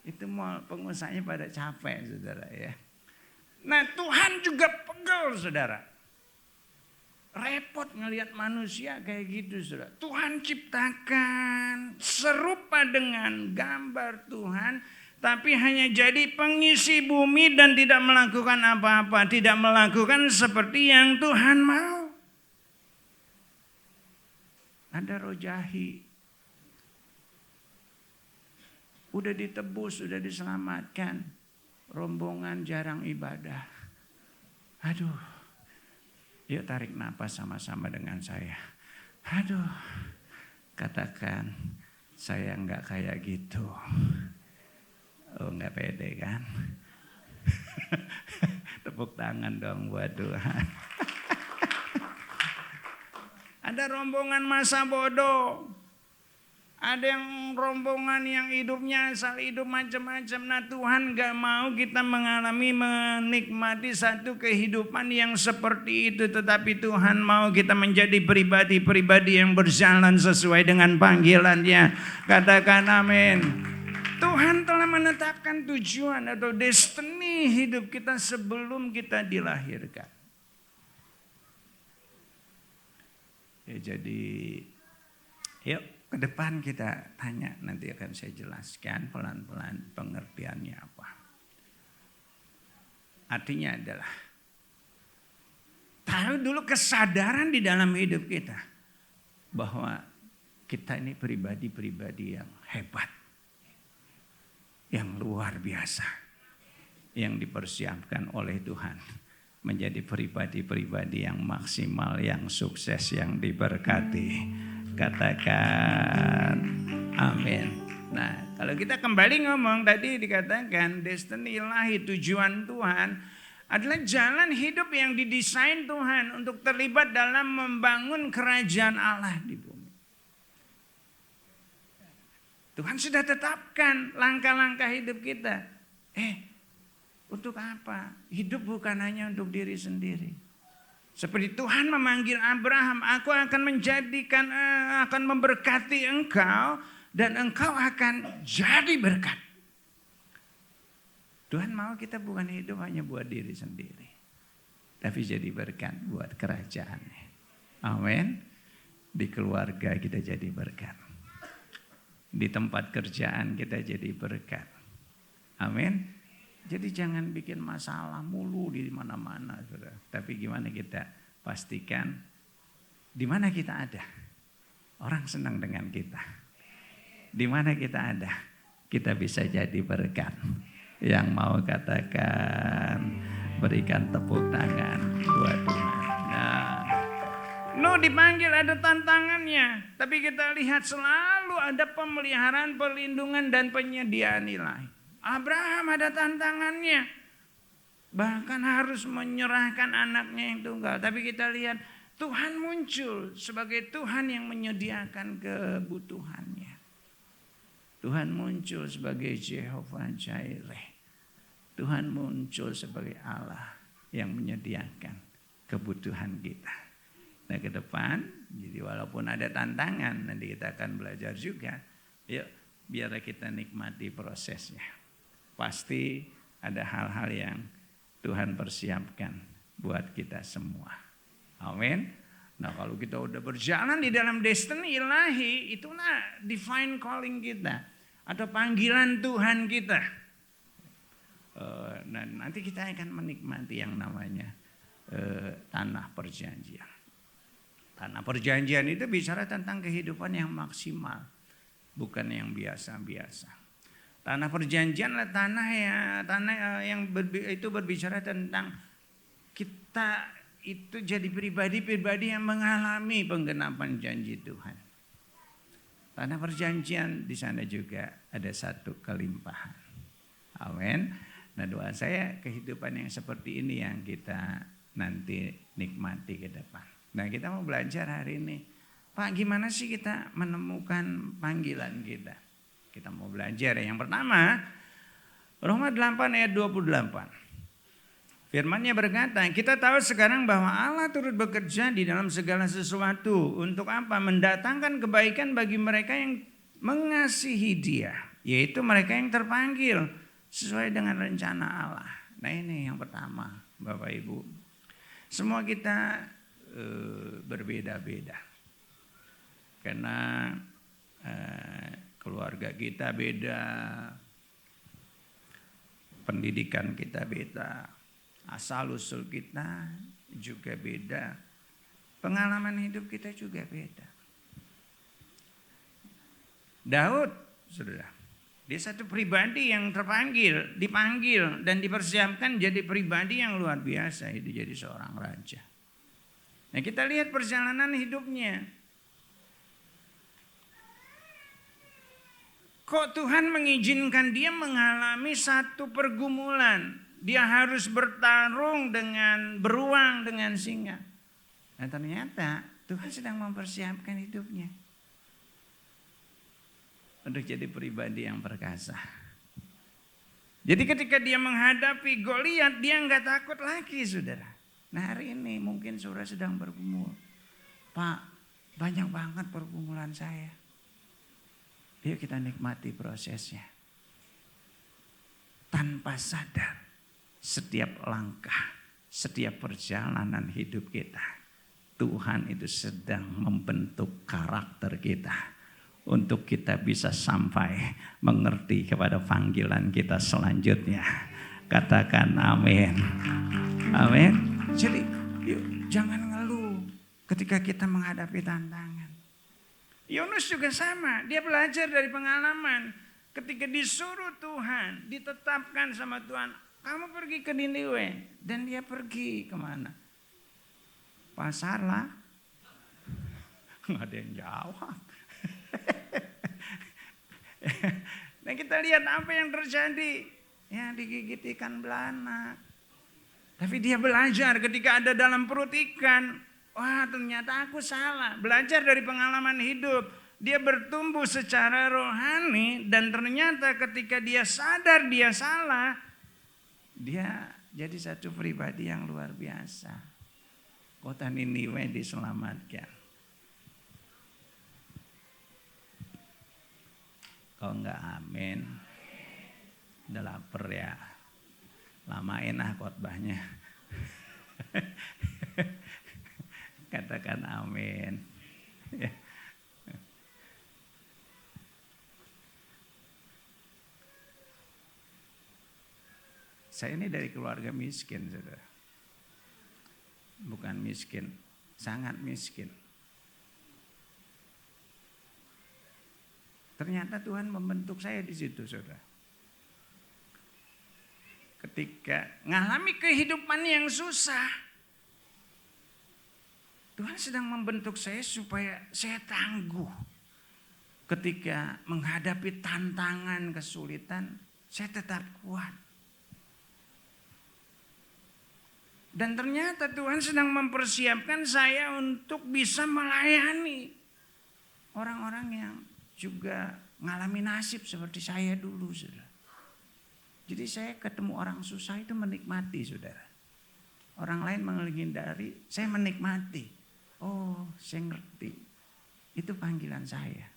Itu mall pengusahanya pada capek saudara ya. Nah Tuhan juga pegel saudara. Repot ngelihat manusia kayak gitu saudara. Tuhan ciptakan serupa dengan gambar Tuhan. Tapi hanya jadi pengisi bumi dan tidak melakukan apa-apa. Tidak melakukan seperti yang Tuhan mau. Ada roh jahi. Udah ditebus, udah diselamatkan. Rombongan jarang ibadah. Aduh. Yuk tarik napas sama-sama dengan saya. Aduh. Katakan, saya enggak kayak gitu. Oh enggak pede kan? Tepuk tangan dong buat Tuhan. Ada rombongan masa bodoh. Ada yang rombongan yang hidupnya asal hidup macam-macam. Nah Tuhan gak mau kita mengalami menikmati satu kehidupan yang seperti itu. Tetapi Tuhan mau kita menjadi pribadi-pribadi yang berjalan sesuai dengan panggilannya. Katakan amin. Tuhan telah menetapkan tujuan atau destiny hidup kita sebelum kita dilahirkan. Ya jadi yuk ke depan kita tanya, nanti akan saya jelaskan pelan-pelan pengertiannya apa. Artinya adalah taruh dulu kesadaran di dalam hidup kita bahwa kita ini pribadi-pribadi yang hebat, yang luar biasa, yang dipersiapkan oleh Tuhan menjadi pribadi-pribadi yang maksimal, yang sukses, yang diberkati. Katakan amin. Nah kalau kita kembali ngomong tadi dikatakan destiny ilahi, tujuan Tuhan adalah jalan hidup yang didesain Tuhan untuk terlibat dalam membangun kerajaan Allah di bumi. Tuhan sudah tetapkan langkah-langkah hidup kita. Untuk apa? Hidup bukan hanya untuk diri sendiri. Seperti Tuhan memanggil Abraham, aku akan akan memberkati engkau dan engkau akan jadi berkat. Tuhan mau kita bukan hidup hanya buat diri sendiri, tapi jadi berkat buat kerajaannya. Amin. Di keluarga kita jadi berkat. Di tempat kerjaan kita jadi berkat. Amin. Jadi jangan bikin masalah mulu di mana-mana, saudara. Tapi gimana kita pastikan di mana kita ada, orang senang dengan kita. Di mana kita ada, kita bisa jadi berkat. Yang mau katakan, berikan tepuk tangan buat Tuhan. Nah, dipanggil ada tantangannya, tapi kita lihat selalu ada pemeliharaan, perlindungan dan penyediaan ilahi. Abraham ada tantangannya. bahkan harus menyerahkan anaknya yang tunggal. Tapi kita lihat Tuhan muncul sebagai Tuhan yang menyediakan kebutuhannya. Tuhan muncul sebagai Jehovah Jireh. Tuhan muncul sebagai Allah yang menyediakan kebutuhan kita. Nah ke depan, jadi walaupun ada tantangan, nanti kita akan belajar juga. Yuk, biar kita nikmati prosesnya. Pasti ada hal-hal yang Tuhan persiapkan buat kita semua. Amin. Nah kalau kita udah berjalan di dalam destiny ilahi, itulah divine calling kita. Atau panggilan Tuhan kita. Dan nanti kita akan menikmati yang namanya tanah perjanjian. Tanah perjanjian itu bicara tentang kehidupan yang maksimal, bukan yang biasa-biasa. Tanah perjanjian adalah tanah yang itu berbicara tentang kita itu jadi pribadi-pribadi yang mengalami penggenapan janji Tuhan. Tanah perjanjian di sana juga ada satu kelimpahan. Amin. Nah doa saya kehidupan yang seperti ini yang kita nanti nikmati ke depan. Nah kita mau belajar hari ini. Pak gimana sih kita menemukan panggilan kita? Kita mau belajar yang pertama. Roma 8 ayat 28. Firman-Nya berkata, kita tahu sekarang bahwa Allah turut bekerja di dalam segala sesuatu. Untuk apa? Mendatangkan kebaikan bagi mereka yang mengasihi Dia. Yaitu mereka yang terpanggil sesuai dengan rencana Allah. Nah ini yang pertama Bapak Ibu. Semua kita berbeda-beda. Karena keluarga kita beda. Pendidikan kita beda. Asal usul kita juga beda. Pengalaman hidup kita juga beda. Daud, saudara, dia satu pribadi yang terpanggil, dipanggil dan dipersiapkan jadi pribadi yang luar biasa. Itu jadi seorang raja. Nah kita lihat perjalanan hidupnya. Kok Tuhan mengizinkan dia mengalami satu pergumulan. Dia harus bertarung dengan beruang dengan singa. Nah ternyata Tuhan sedang mempersiapkan hidupnya. Untuk jadi pribadi yang perkasa. Jadi ketika dia menghadapi Goliat, dia enggak takut lagi saudara. Nah hari ini mungkin saudara sedang bergumul. Pak, banyak banget pergumulan saya. Yuk kita nikmati prosesnya. Tanpa sadar, setiap langkah, setiap perjalanan hidup kita, Tuhan itu sedang membentuk karakter kita. Untuk kita bisa sampai mengerti kepada panggilan kita selanjutnya. Katakan amin. Amin. Jadi yuk, jangan ngeluh ketika kita menghadapi tantangan. Yunus juga sama, dia belajar dari pengalaman. Ketika disuruh Tuhan, ditetapkan sama Tuhan, kamu pergi ke Niniwe. Dan dia pergi kemana? Pasar lah. Nggak ada yang jawab. Nah kita lihat apa yang terjadi. Ya digigit ikan belanak. Tapi dia belajar ketika ada dalam perut ikan. Wah ternyata aku salah. Belajar dari pengalaman hidup. Dia bertumbuh secara rohani. Dan ternyata ketika dia sadar dia salah. Dia jadi satu pribadi yang luar biasa. Kota Niniwe diselamatkan. Kalau enggak amin. Udah lapar ya. Lamain khotbahnya. Katakan amin. Saya ini dari keluarga miskin, saudara. Bukan miskin, sangat miskin. Ternyata Tuhan membentuk saya di situ, saudara. Ketika ngalami kehidupan yang susah, Tuhan sedang membentuk saya supaya saya tangguh. Ketika menghadapi tantangan, kesulitan, saya tetap kuat. Dan ternyata Tuhan sedang mempersiapkan saya untuk bisa melayani orang-orang yang juga mengalami nasib seperti saya dulu, saudara. Jadi saya ketemu orang susah itu menikmati, saudara. Orang lain menghindari, saya menikmati. Oh, saya ngerti. Itu panggilan saya.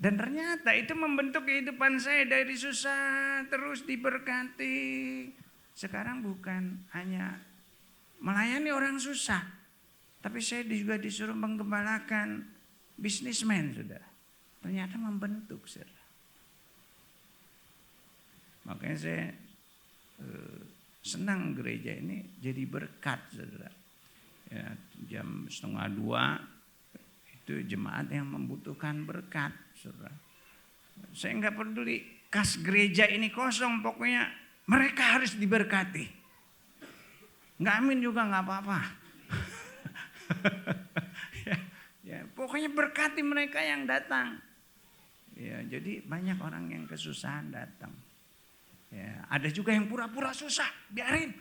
Dan ternyata itu membentuk kehidupan saya dari susah terus diberkati. Sekarang bukan hanya melayani orang susah, tapi saya juga disuruh menggembalakan bisnismen, saudara. Ternyata membentuk, saudara. Makanya saya senang gereja ini jadi berkat, saudara. Ya, jam 1:30 itu jemaat yang membutuhkan berkat, saudara. Saya nggak peduli kas gereja ini kosong, pokoknya mereka harus diberkati. Nggak amin juga nggak apa-apa. ya, pokoknya berkati mereka yang datang. Ya, jadi banyak orang yang kesusahan datang. Ya, ada juga yang pura-pura susah, biarin.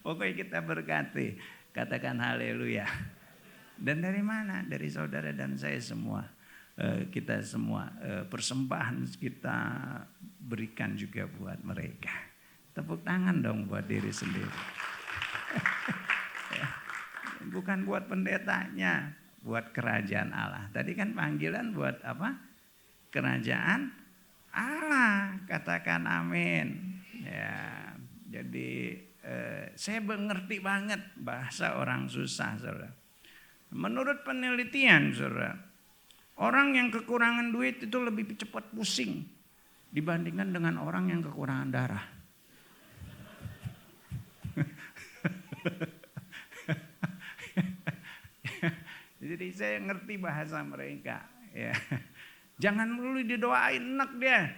Pokoknya kita berkati, katakan haleluya. Dan dari mana? Dari saudara dan saya semua. Kita semua persembahan kita berikan juga buat mereka. Tepuk tangan dong buat diri sendiri. Bukan buat pendetanya, buat kerajaan Allah. Tadi kan panggilan buat apa? Kerajaan Allah. Katakan amin. Ya, jadi saya mengerti banget bahasa orang susah, saudara. Menurut penelitian, saudara, orang yang kekurangan duit itu lebih cepat pusing dibandingkan dengan orang yang kekurangan darah. Jadi saya ngerti bahasa mereka. Ya. Jangan melulu didoain, enak dia.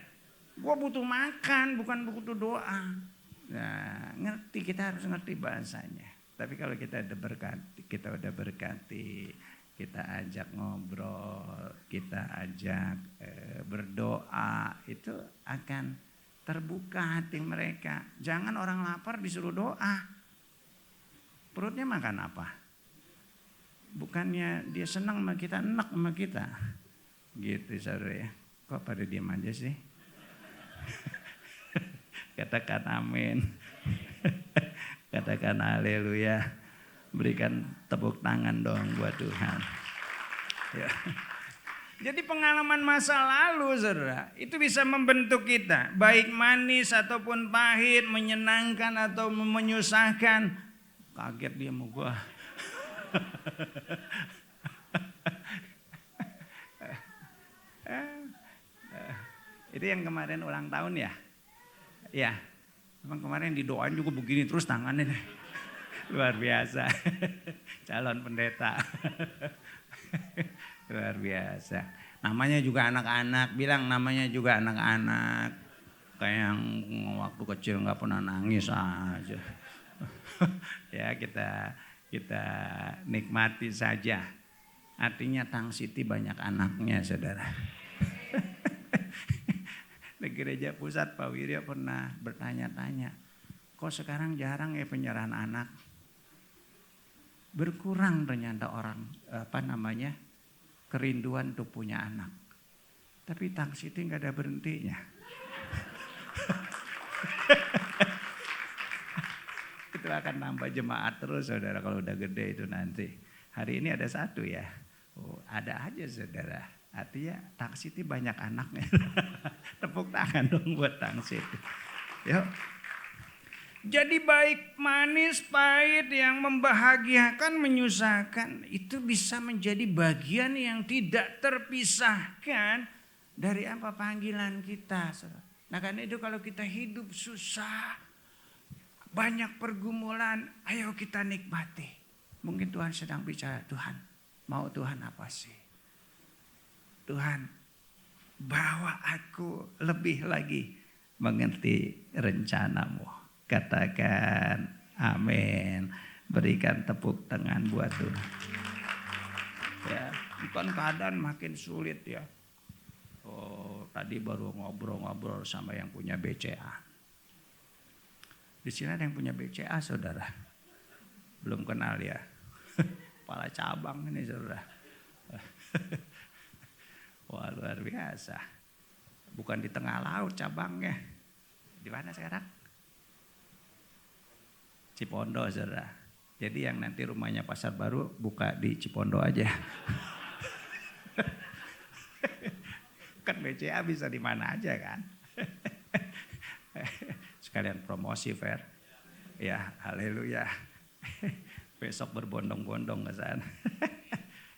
Gua butuh makan, bukan butuh doa. Nah, ngerti, kita harus ngerti bahasanya. Tapi kalau kita udah berkati, kita ajak ngobrol, kita ajak berdoa, itu akan terbuka hati mereka. Jangan orang lapar disuruh doa. Perutnya makan apa? Bukannya dia senang sama kita, enak sama kita. Gitu, saudara ya. Kok pada diam aja sih? Katakan amin. Katakan haleluya. Berikan tepuk tangan dong buat Tuhan. Ya. Jadi pengalaman masa lalu, saudara, itu bisa membentuk kita. Baik manis ataupun pahit, menyenangkan atau menyusahkan. Kaget dia mau gua. Itu yang kemarin ulang tahun ya? Ya, emang kemarin didoain juga begini terus tangannya. Luar biasa. Calon pendeta. Luar biasa. Namanya juga anak-anak, bilang namanya juga anak-anak. Kayak yang waktu kecil nggak pernah nangis aja. Ya, kita nikmati saja. Artinya Tang Siti banyak anaknya, saudara. Di gereja pusat Pak Wiryo pernah bertanya-tanya, kok sekarang jarang ya penyerahan anak? Berkurang ternyata orang kerinduan untuk punya anak. Tapi Tang Siti nggak ada berhentinya. Itu akan nambah jemaat terus, saudara, kalau udah gede itu nanti. Hari ini ada 1 ya. Oh, ada aja, saudara. Artinya Tang Siti banyak anaknya. Tepuk tangan dong buat Tang Siti. Yuk. Jadi baik manis pahit yang membahagiakan menyusahkan itu bisa menjadi bagian yang tidak terpisahkan dari apa panggilan kita. Nah, karena itu kalau kita hidup susah, banyak pergumulan, ayo kita nikmati. Mungkin Tuhan sedang bicara, Tuhan, mau Tuhan apa sih? Tuhan, bawa aku lebih lagi mengerti rencanamu. Katakan amin. Berikan tepuk tangan buat Tuhan. Ya, bukan keadaan makin sulit ya. Oh, Tadi baru ngobrol-ngobrol sama yang punya BCA. Di sini ada yang punya BCA, saudara. Belum kenal ya. Kepala cabang ini, saudara. Wah, luar biasa. Bukan di tengah laut cabangnya. Di mana sekarang? Cipondo, saudara. Jadi yang nanti rumahnya Pasar Baru buka di Cipondo aja. Kan BCA bisa di mana aja kan. Sekalian promosi Fer. Ya, haleluya. Besok berbondong-bondong ke sana.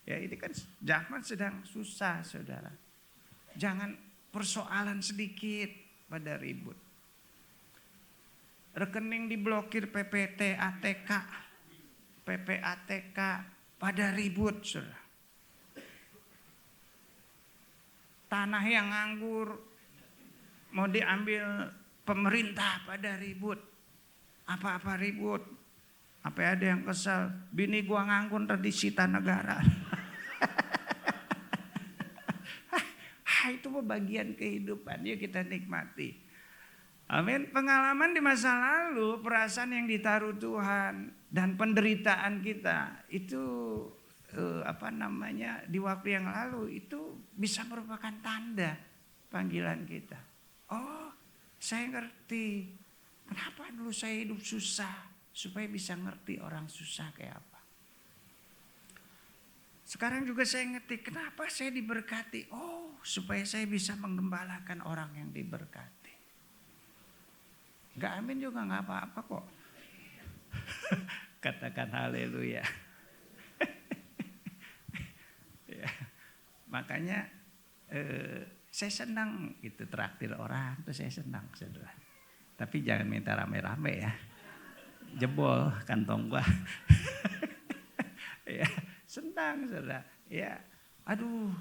Ya ini kan zaman sedang susah, saudara. Jangan persoalan sedikit pada ribut. Rekening diblokir PPT, ATK, PPATK pada ribut, saudara. Tanah yang nganggur mau diambil pemerintah pada ribut. Apa-apa ribut. Apa ada yang kesal, bini gua nganggur ntar disita negara. Itu bagian kehidupan, yuk kita nikmati. Amin. Pengalaman di masa lalu, perasaan yang ditaruh Tuhan dan penderitaan kita itu di waktu yang lalu itu bisa merupakan tanda panggilan kita. Oh, saya ngerti. Kenapa dulu saya hidup susah? Supaya bisa ngerti orang susah kayak apa. Sekarang juga saya ngerti kenapa saya diberkati. Oh, supaya saya bisa menggembalakan orang yang diberkati. Gak amin juga gak apa-apa kok. Katakan haleluya. Ya, makanya saya senang gitu traktir orang tuh saya senang, saudara. Tapi jangan minta rame-rame ya. Jebol kantong gua. Ya, senang, saudara. Ya, aduh,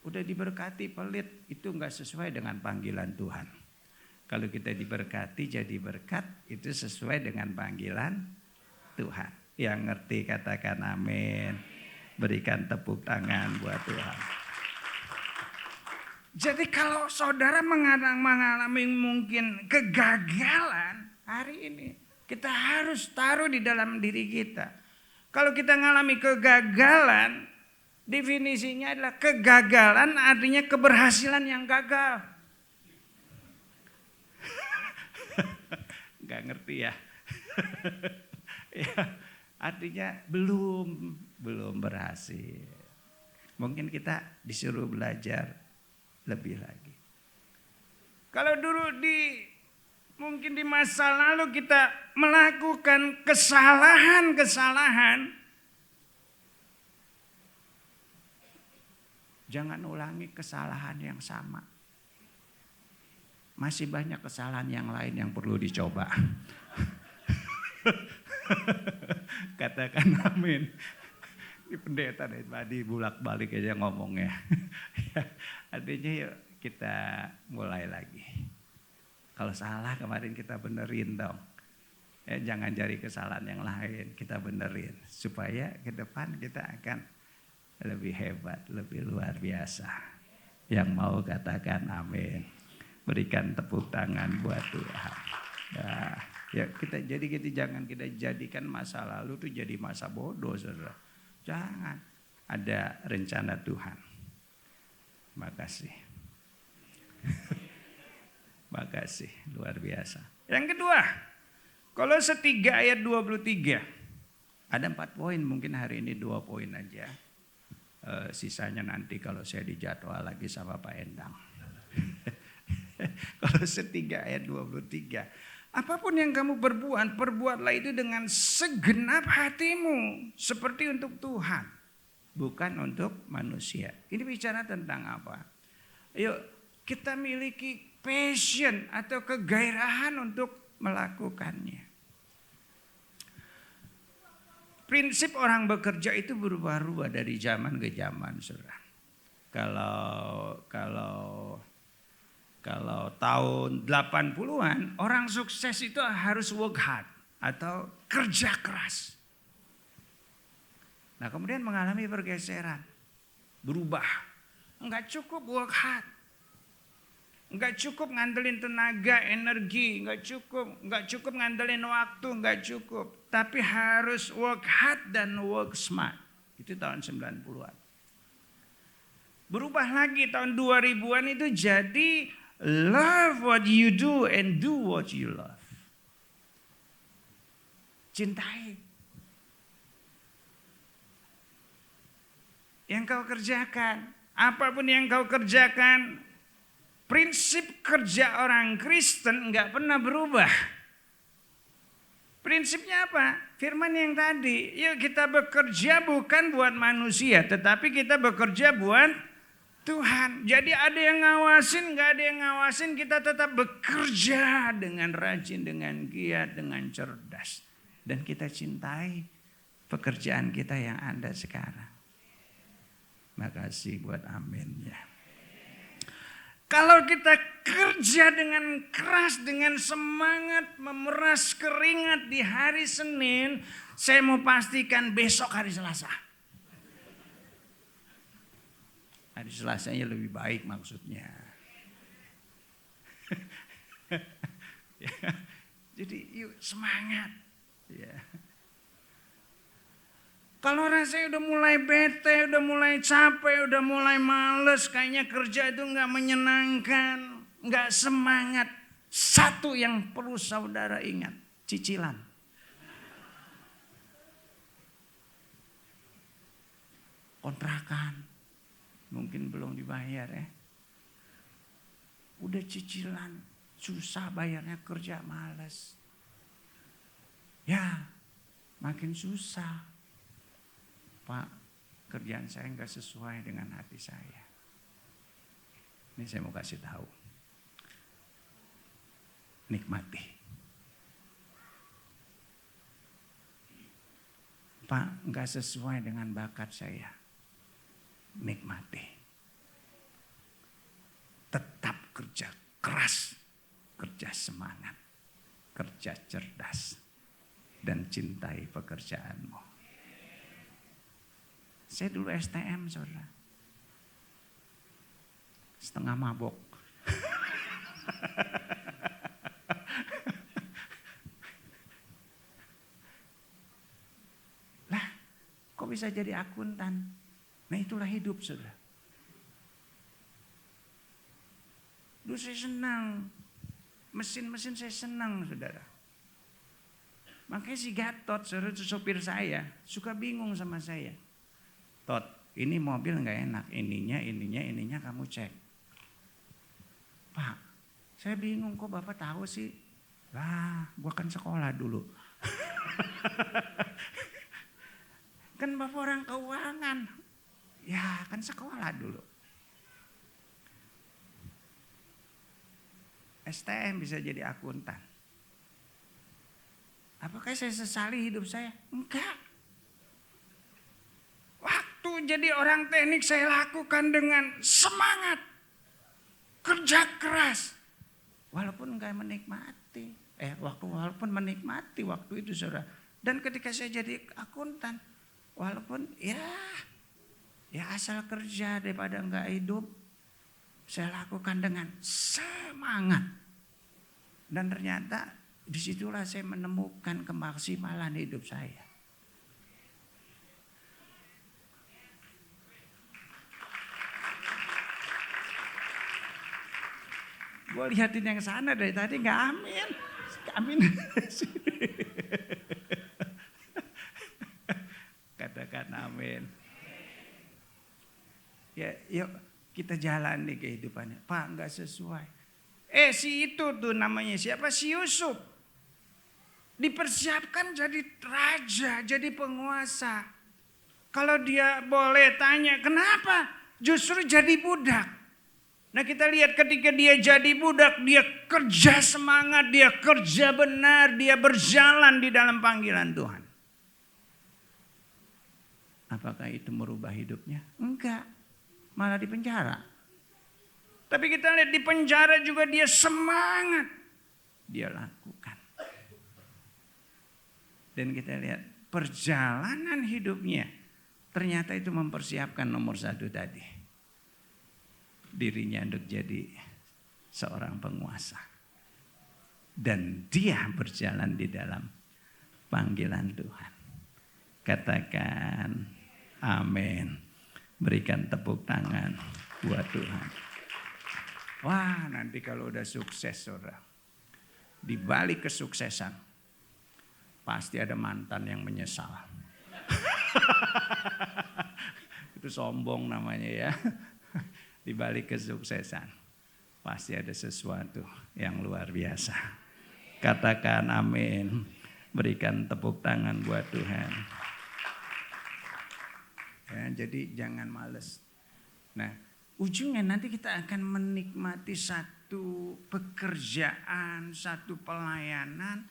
udah diberkati pelit itu nggak sesuai dengan panggilan Tuhan. Kalau kita diberkati jadi berkat itu sesuai dengan panggilan Tuhan. Yang ngerti katakan amin. Berikan tepuk tangan buat Tuhan. Jadi kalau saudara mengalami mungkin kegagalan hari ini, kita harus taruh di dalam diri kita. Kalau kita mengalami kegagalan, definisinya adalah kegagalan artinya keberhasilan yang gagal. Gak ngerti ya? Ya, artinya belum berhasil. Mungkin kita disuruh belajar lebih lagi. Kalau dulu mungkin di masa lalu kita melakukan kesalahan, jangan ulangi kesalahan yang sama. Masih banyak kesalahan yang lain yang perlu dicoba. Katakan amin. Ini pendeta dari tadi bulak-balik aja ngomongnya. Artinya yuk kita mulai lagi. Kalau salah kemarin kita benerin dong. Ya, jangan cari kesalahan yang lain, kita benerin. Supaya ke depan kita akan lebih hebat, lebih luar biasa. Yang mau katakan amin. Berikan tepuk tangan buat Tuhan. Ya jangan kita jadikan masa lalu itu jadi masa bodoh, saudara. Jangan. Ada rencana Tuhan. Makasih. Makasih, luar biasa. Yang kedua, Kolose 3 ayat 23. Ada 4 poin, mungkin hari ini 2 poin aja. Sisanya nanti kalau saya dijadwal lagi sama Pak Endang. Kolose 3 ayat 23. Apapun yang kamu perbuatlah itu dengan segenap hatimu. Seperti untuk Tuhan, bukan untuk manusia. Ini bicara tentang apa? Yuk kita miliki passion atau kegairahan untuk melakukannya. Prinsip orang bekerja itu berubah-ubah dari zaman ke zaman, saudara. Kalau tahun 80-an orang sukses itu harus work hard atau kerja keras. Nah kemudian mengalami pergeseran, berubah. Enggak cukup work hard, Nggak cukup ngandelin tenaga, energi, nggak cukup ngandelin waktu, nggak cukup. Tapi harus work hard dan work smart. Itu tahun 90-an. Berubah lagi tahun 2000-an itu jadi love what you do and do what you love. Cintai yang kau kerjakan. Apapun yang kau kerjakan, prinsip kerja orang Kristen nggak pernah berubah. Prinsipnya apa? Firman yang tadi, yuk kita bekerja bukan buat manusia, tetapi kita bekerja buat Tuhan. Jadi ada yang ngawasin, nggak ada yang ngawasin, kita tetap bekerja dengan rajin, dengan giat, dengan cerdas. Dan kita cintai pekerjaan kita yang ada sekarang. Makasih buat amin ya. Kalau kita kerja dengan keras, dengan semangat, memeras keringat di hari Senin, saya mau pastikan besok hari Selasa. Hari Selasanya lebih baik maksudnya. Jadi yuk semangat. Ya. Kalau rasanya udah mulai bete, udah mulai capek, udah mulai males, kayaknya kerja itu nggak menyenangkan, nggak semangat. Satu yang perlu saudara ingat, cicilan. Kontrakan, mungkin belum dibayar ya. Udah cicilan, susah bayarnya, kerja males. Ya, makin susah. Pak, kerjaan saya nggak sesuai dengan hati saya. Ini saya mau kasih tahu. Nikmati. Pak, nggak sesuai dengan bakat saya. Nikmati. Tetap kerja keras, kerja semangat, kerja cerdas, dan cintai pekerjaanmu. Saya dulu STM, saudara. Setengah mabok. Lah, kok bisa jadi akuntan? Nah itulah hidup, saudara. Dulu saya senang. Mesin-mesin saya senang, saudara. Makanya si Gatot, saudara, itu sopir saya, suka bingung sama saya. Tot, ini mobil nggak enak, ininya kamu cek. Pak, saya bingung kok Bapak tahu sih. Lah, gua kan sekolah dulu. Kan Bapak orang keuangan. Ya, kan sekolah dulu. STM bisa jadi akuntan. Apakah saya sesali hidup saya? Enggak. Waktu jadi orang teknik saya lakukan dengan semangat. Kerja keras. Walaupun enggak menikmati. Walaupun menikmati waktu itu, saudara. Dan ketika saya jadi akuntan. Walaupun ya asal kerja daripada enggak hidup. Saya lakukan dengan semangat. Dan ternyata disitulah saya menemukan kemaksimalan hidup saya. Gue lihatin yang sana dari tadi nggak amin. Amin. Katakan amin. Ya, yuk kita jalan nih kehidupannya. Pak, nggak sesuai. Si itu tuh namanya siapa? Si Yusuf. Dipersiapkan jadi raja, jadi penguasa. Kalau dia boleh tanya, kenapa justru jadi budak? Nah kita lihat ketika dia jadi budak, dia kerja semangat, dia kerja benar, dia berjalan di dalam panggilan Tuhan. Apakah itu merubah hidupnya? Enggak, malah di penjara. Tapi kita lihat di penjara juga dia semangat, dia lakukan. Dan kita lihat perjalanan hidupnya, ternyata itu mempersiapkan nomor 1 tadi. Dirinya untuk jadi seorang penguasa. Dan dia berjalan di dalam panggilan Tuhan. Katakan amin. Berikan tepuk tangan buat Tuhan. Wah, nanti kalau udah sukses, saudara, di balik kesuksesan pasti ada mantan yang menyesal. Itu sombong namanya ya. Di balik kesuksesan pasti ada sesuatu yang luar biasa. Katakan amin. Berikan tepuk tangan buat Tuhan. Ya, jadi jangan males. Nah, ujungnya nanti kita akan menikmati satu pekerjaan, satu pelayanan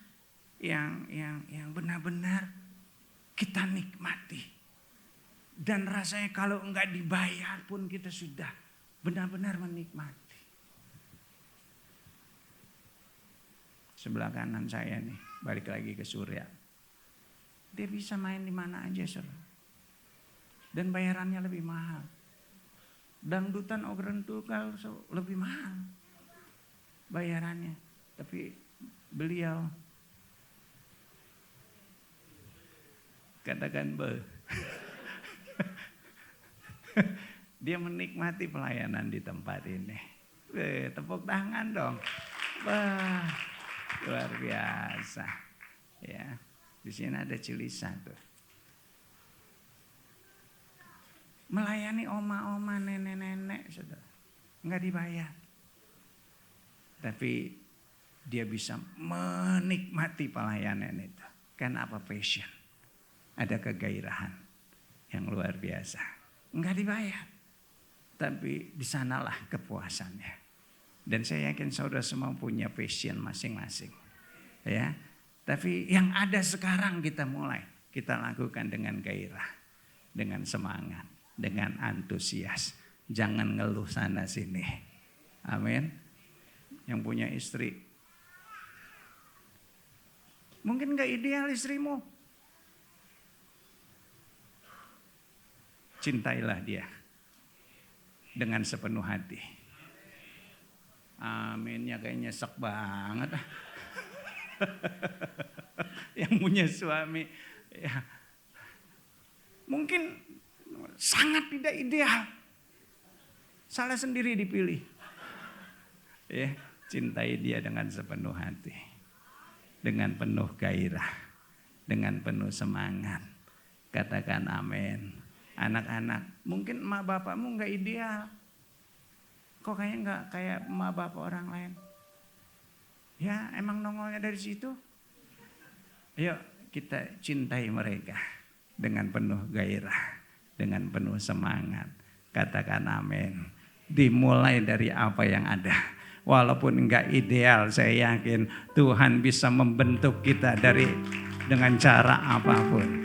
yang benar-benar kita nikmati. Dan rasanya kalau enggak dibayar pun kita sudah benar-benar menikmati. Sebelah kanan saya nih, balik lagi ke Surya. Dia bisa main di mana aja, saudara. Dan bayarannya lebih mahal. Dangdutan Ogren Tunggal lebih mahal bayarannya. Tapi beliau katakan dia menikmati pelayanan di tempat ini. Tepuk tangan dong. Luar biasa. Ya, di sini ada Cilisa tuh. Melayani oma-oma, nenek-nenek, saudara, nggak dibayar. Tapi dia bisa menikmati pelayanan itu. Karena apa? Passion. Ada kegairahan yang luar biasa. Nggak dibayar. Tapi di sanalah kepuasannya. Dan saya yakin saudara semua punya passion masing-masing. Ya. Tapi yang ada sekarang kita mulai. Kita lakukan dengan gairah. Dengan semangat. Dengan antusias. Jangan ngeluh sana sini. Amin. Yang punya istri. Mungkin gak ideal istrimu. Cintailah dia. Dengan sepenuh hati. Aminnya kayaknya nyesek banget. Yang punya suami. Ya. Mungkin sangat tidak ideal. Salah sendiri dipilih. Ya, cintai dia dengan sepenuh hati. Dengan penuh gairah. Dengan penuh semangat. Katakan amin. Anak-anak, mungkin emak bapakmu gak ideal. Kok kayaknya gak kayak emak bapak orang lain? Ya, emang nongolnya dari situ? Yuk, kita cintai mereka. Dengan penuh gairah. Dengan penuh semangat. Katakan amin. Dimulai dari apa yang ada. Walaupun enggak ideal, saya yakin Tuhan bisa membentuk kita dengan cara apapun.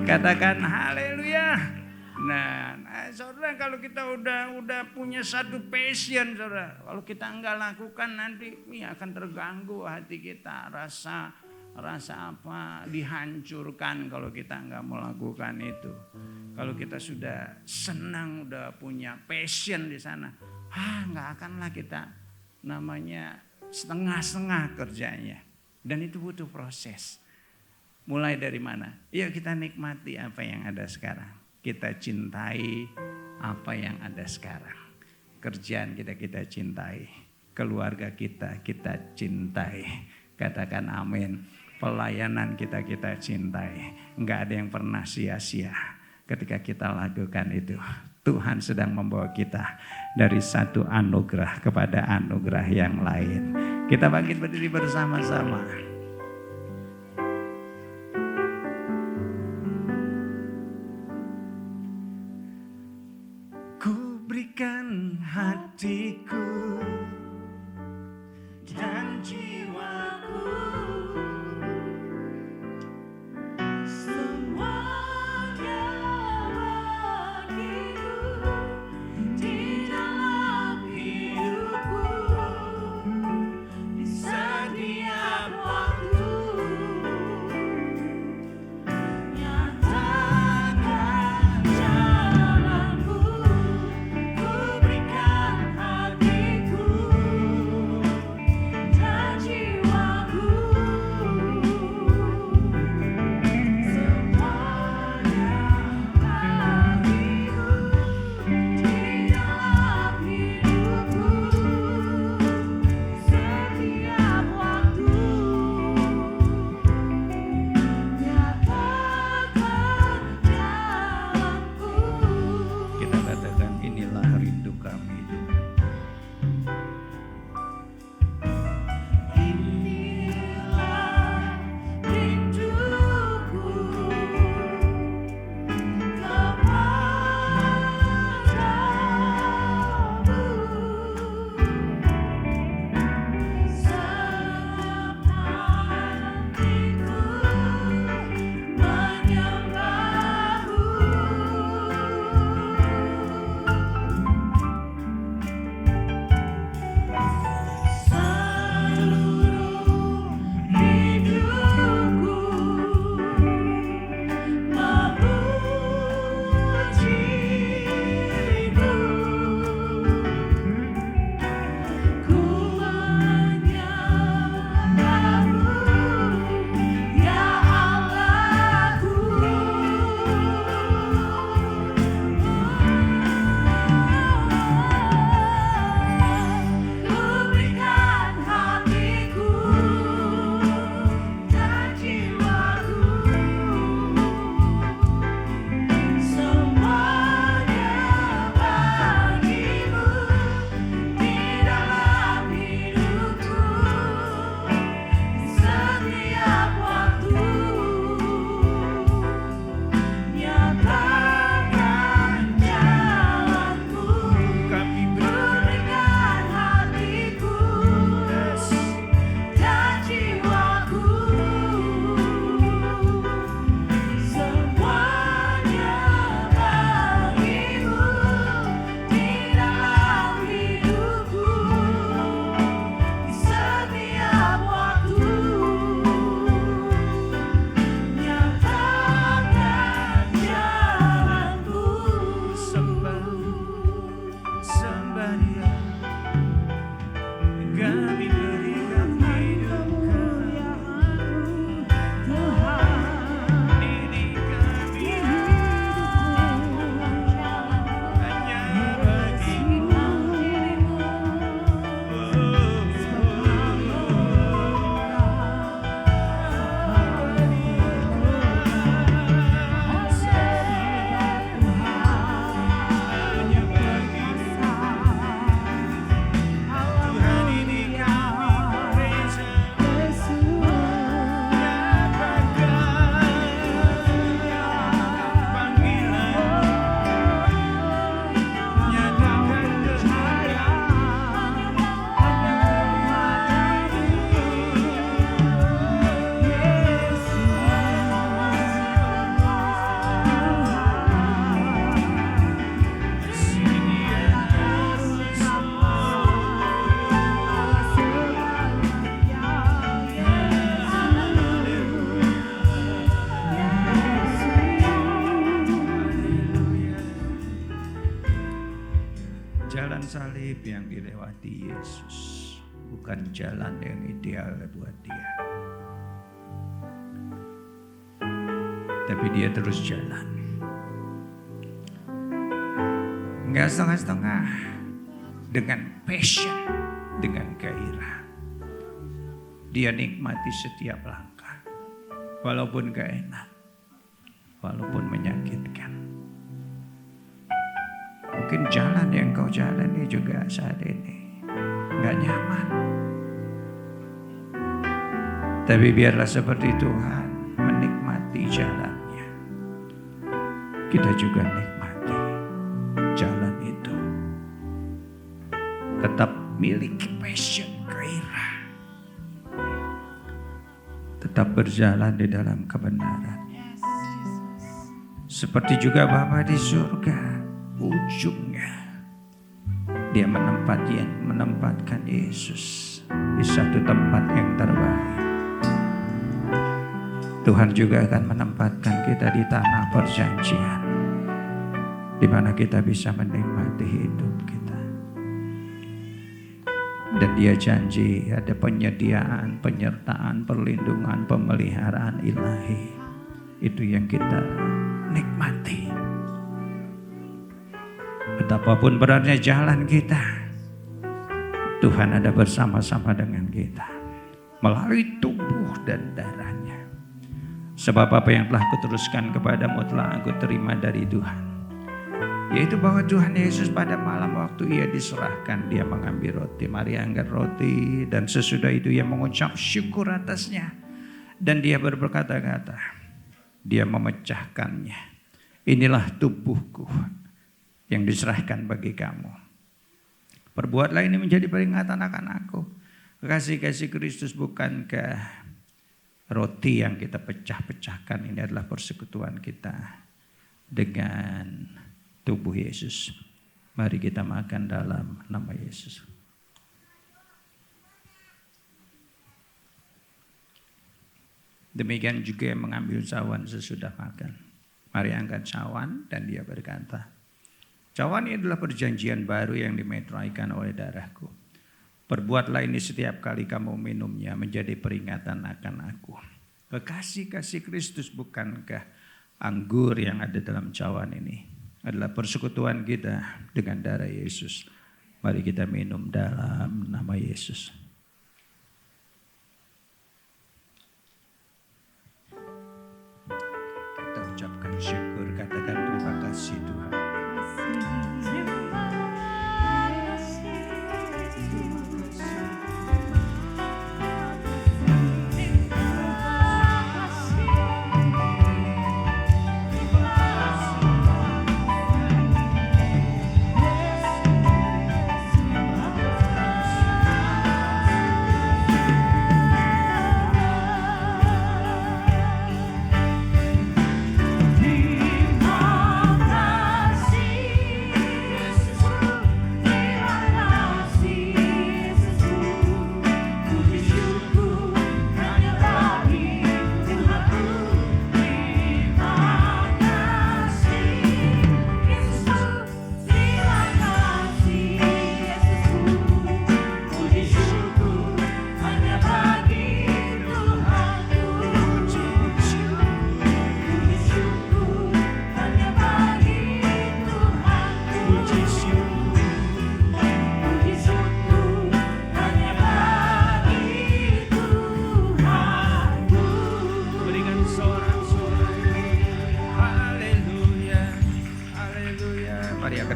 Katakan haleluya. Nah, saudara, kalau kita udah punya satu passion, saudara, kalau kita enggak lakukan nanti ya akan terganggu hati kita, rasa apa dihancurkan kalau kita enggak melakukan itu. Kalau kita sudah senang, udah punya passion di sana, enggak akanlah kita namanya setengah-setengah kerjanya. Dan itu butuh proses. Mulai dari mana? Yuk kita nikmati apa yang ada sekarang. Kita cintai apa yang ada sekarang. Kerjaan kita cintai. Keluarga kita cintai. Katakan amin. Pelayanan kita cintai. Enggak ada yang pernah sia-sia ketika kita lakukan itu. Tuhan sedang membawa kita dari satu anugerah kepada anugerah yang lain. Kita bangkit berdiri bersama-sama. Ku berikan hatiku dan jiwaku, Semuanya bagimu di dalam hidupku, di setiap waktu. Nyatakan jalanku, ku berikan hatiku Jalan salib yang dilewati Yesus bukan jalan yang ideal buat dia. Tapi dia terus jalan. Enggak setengah-setengah. Dengan passion, dengan gairah. Dia nikmati setiap langkah. Walaupun gak enak. Walaupun menyakitkan. Mungkin jalan yang kau jalani juga saat ini gak nyaman. Tapi biarlah seperti Tuhan menikmati jalannya. Kita juga nikmati jalan itu. Tetap miliki passion, gairah. Tetap berjalan di dalam kebenaran. Seperti juga Bapa di surga, ujungnya dia menempatkan Yesus di satu tempat yang terbaik. Tuhan juga akan menempatkan kita di tanah perjanjian, di mana kita bisa menikmati hidup kita. Dan dia janji ada penyediaan, penyertaan, perlindungan, pemeliharaan ilahi. Itu yang kita nikmati. Betapapun beratnya jalan kita, Tuhan ada bersama-sama dengan kita melalui tubuh dan darahnya. Sebab apa yang telah kuteruskan kepadamu telah aku terima dari Tuhan, yaitu bahwa Tuhan Yesus pada malam waktu ia diserahkan, dia mengambil roti. Mari angkat roti, dan sesudah itu ia mengucap syukur atasnya, dan dia berkata-kata, dia memecahkannya. Inilah tubuhku yang diserahkan bagi kamu. Perbuatlah ini menjadi peringatan akan aku. Kasih-kasih Kristus, bukankah roti yang kita pecah-pecahkan ini adalah persekutuan kita dengan tubuh Yesus. Mari kita makan dalam nama Yesus. Demikian juga yang mengambil cawan sesudah makan. Mari angkat cawan, dan dia berkata, cawan ini adalah perjanjian baru yang dimeteraikan oleh darahku. Perbuatlah ini setiap kali kamu minumnya menjadi peringatan akan aku. Kekasih-kasih Kristus, bukankah anggur yang ada dalam cawan ini adalah persekutuan kita dengan darah Yesus. Mari kita minum dalam nama Yesus. Kita ucapkan syukur, katakan terima kasih Tuhan.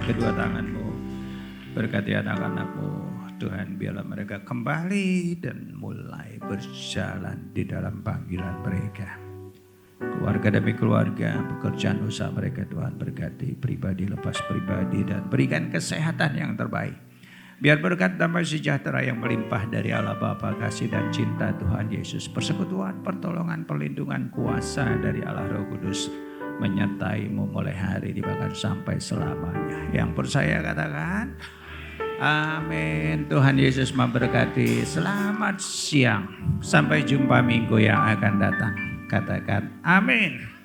Kedua tanganmu, berkati anak-anakmu. Tuhan, biarlah mereka kembali dan mulai berjalan di dalam panggilan mereka. Keluarga demi keluarga, pekerjaan usaha mereka Tuhan berkati, pribadi lepas pribadi, dan berikan kesehatan yang terbaik. Biar berkat damai sejahtera yang melimpah dari Allah Bapa, kasih dan cinta Tuhan Yesus, persekutuan, pertolongan, perlindungan, kuasa dari Allah Roh Kudus menyertaimu mulai hari ini bahkan sampai selamanya. Yang percaya katakan amin. Tuhan Yesus memberkati. Selamat siang. Sampai jumpa minggu yang akan datang. Katakan amin.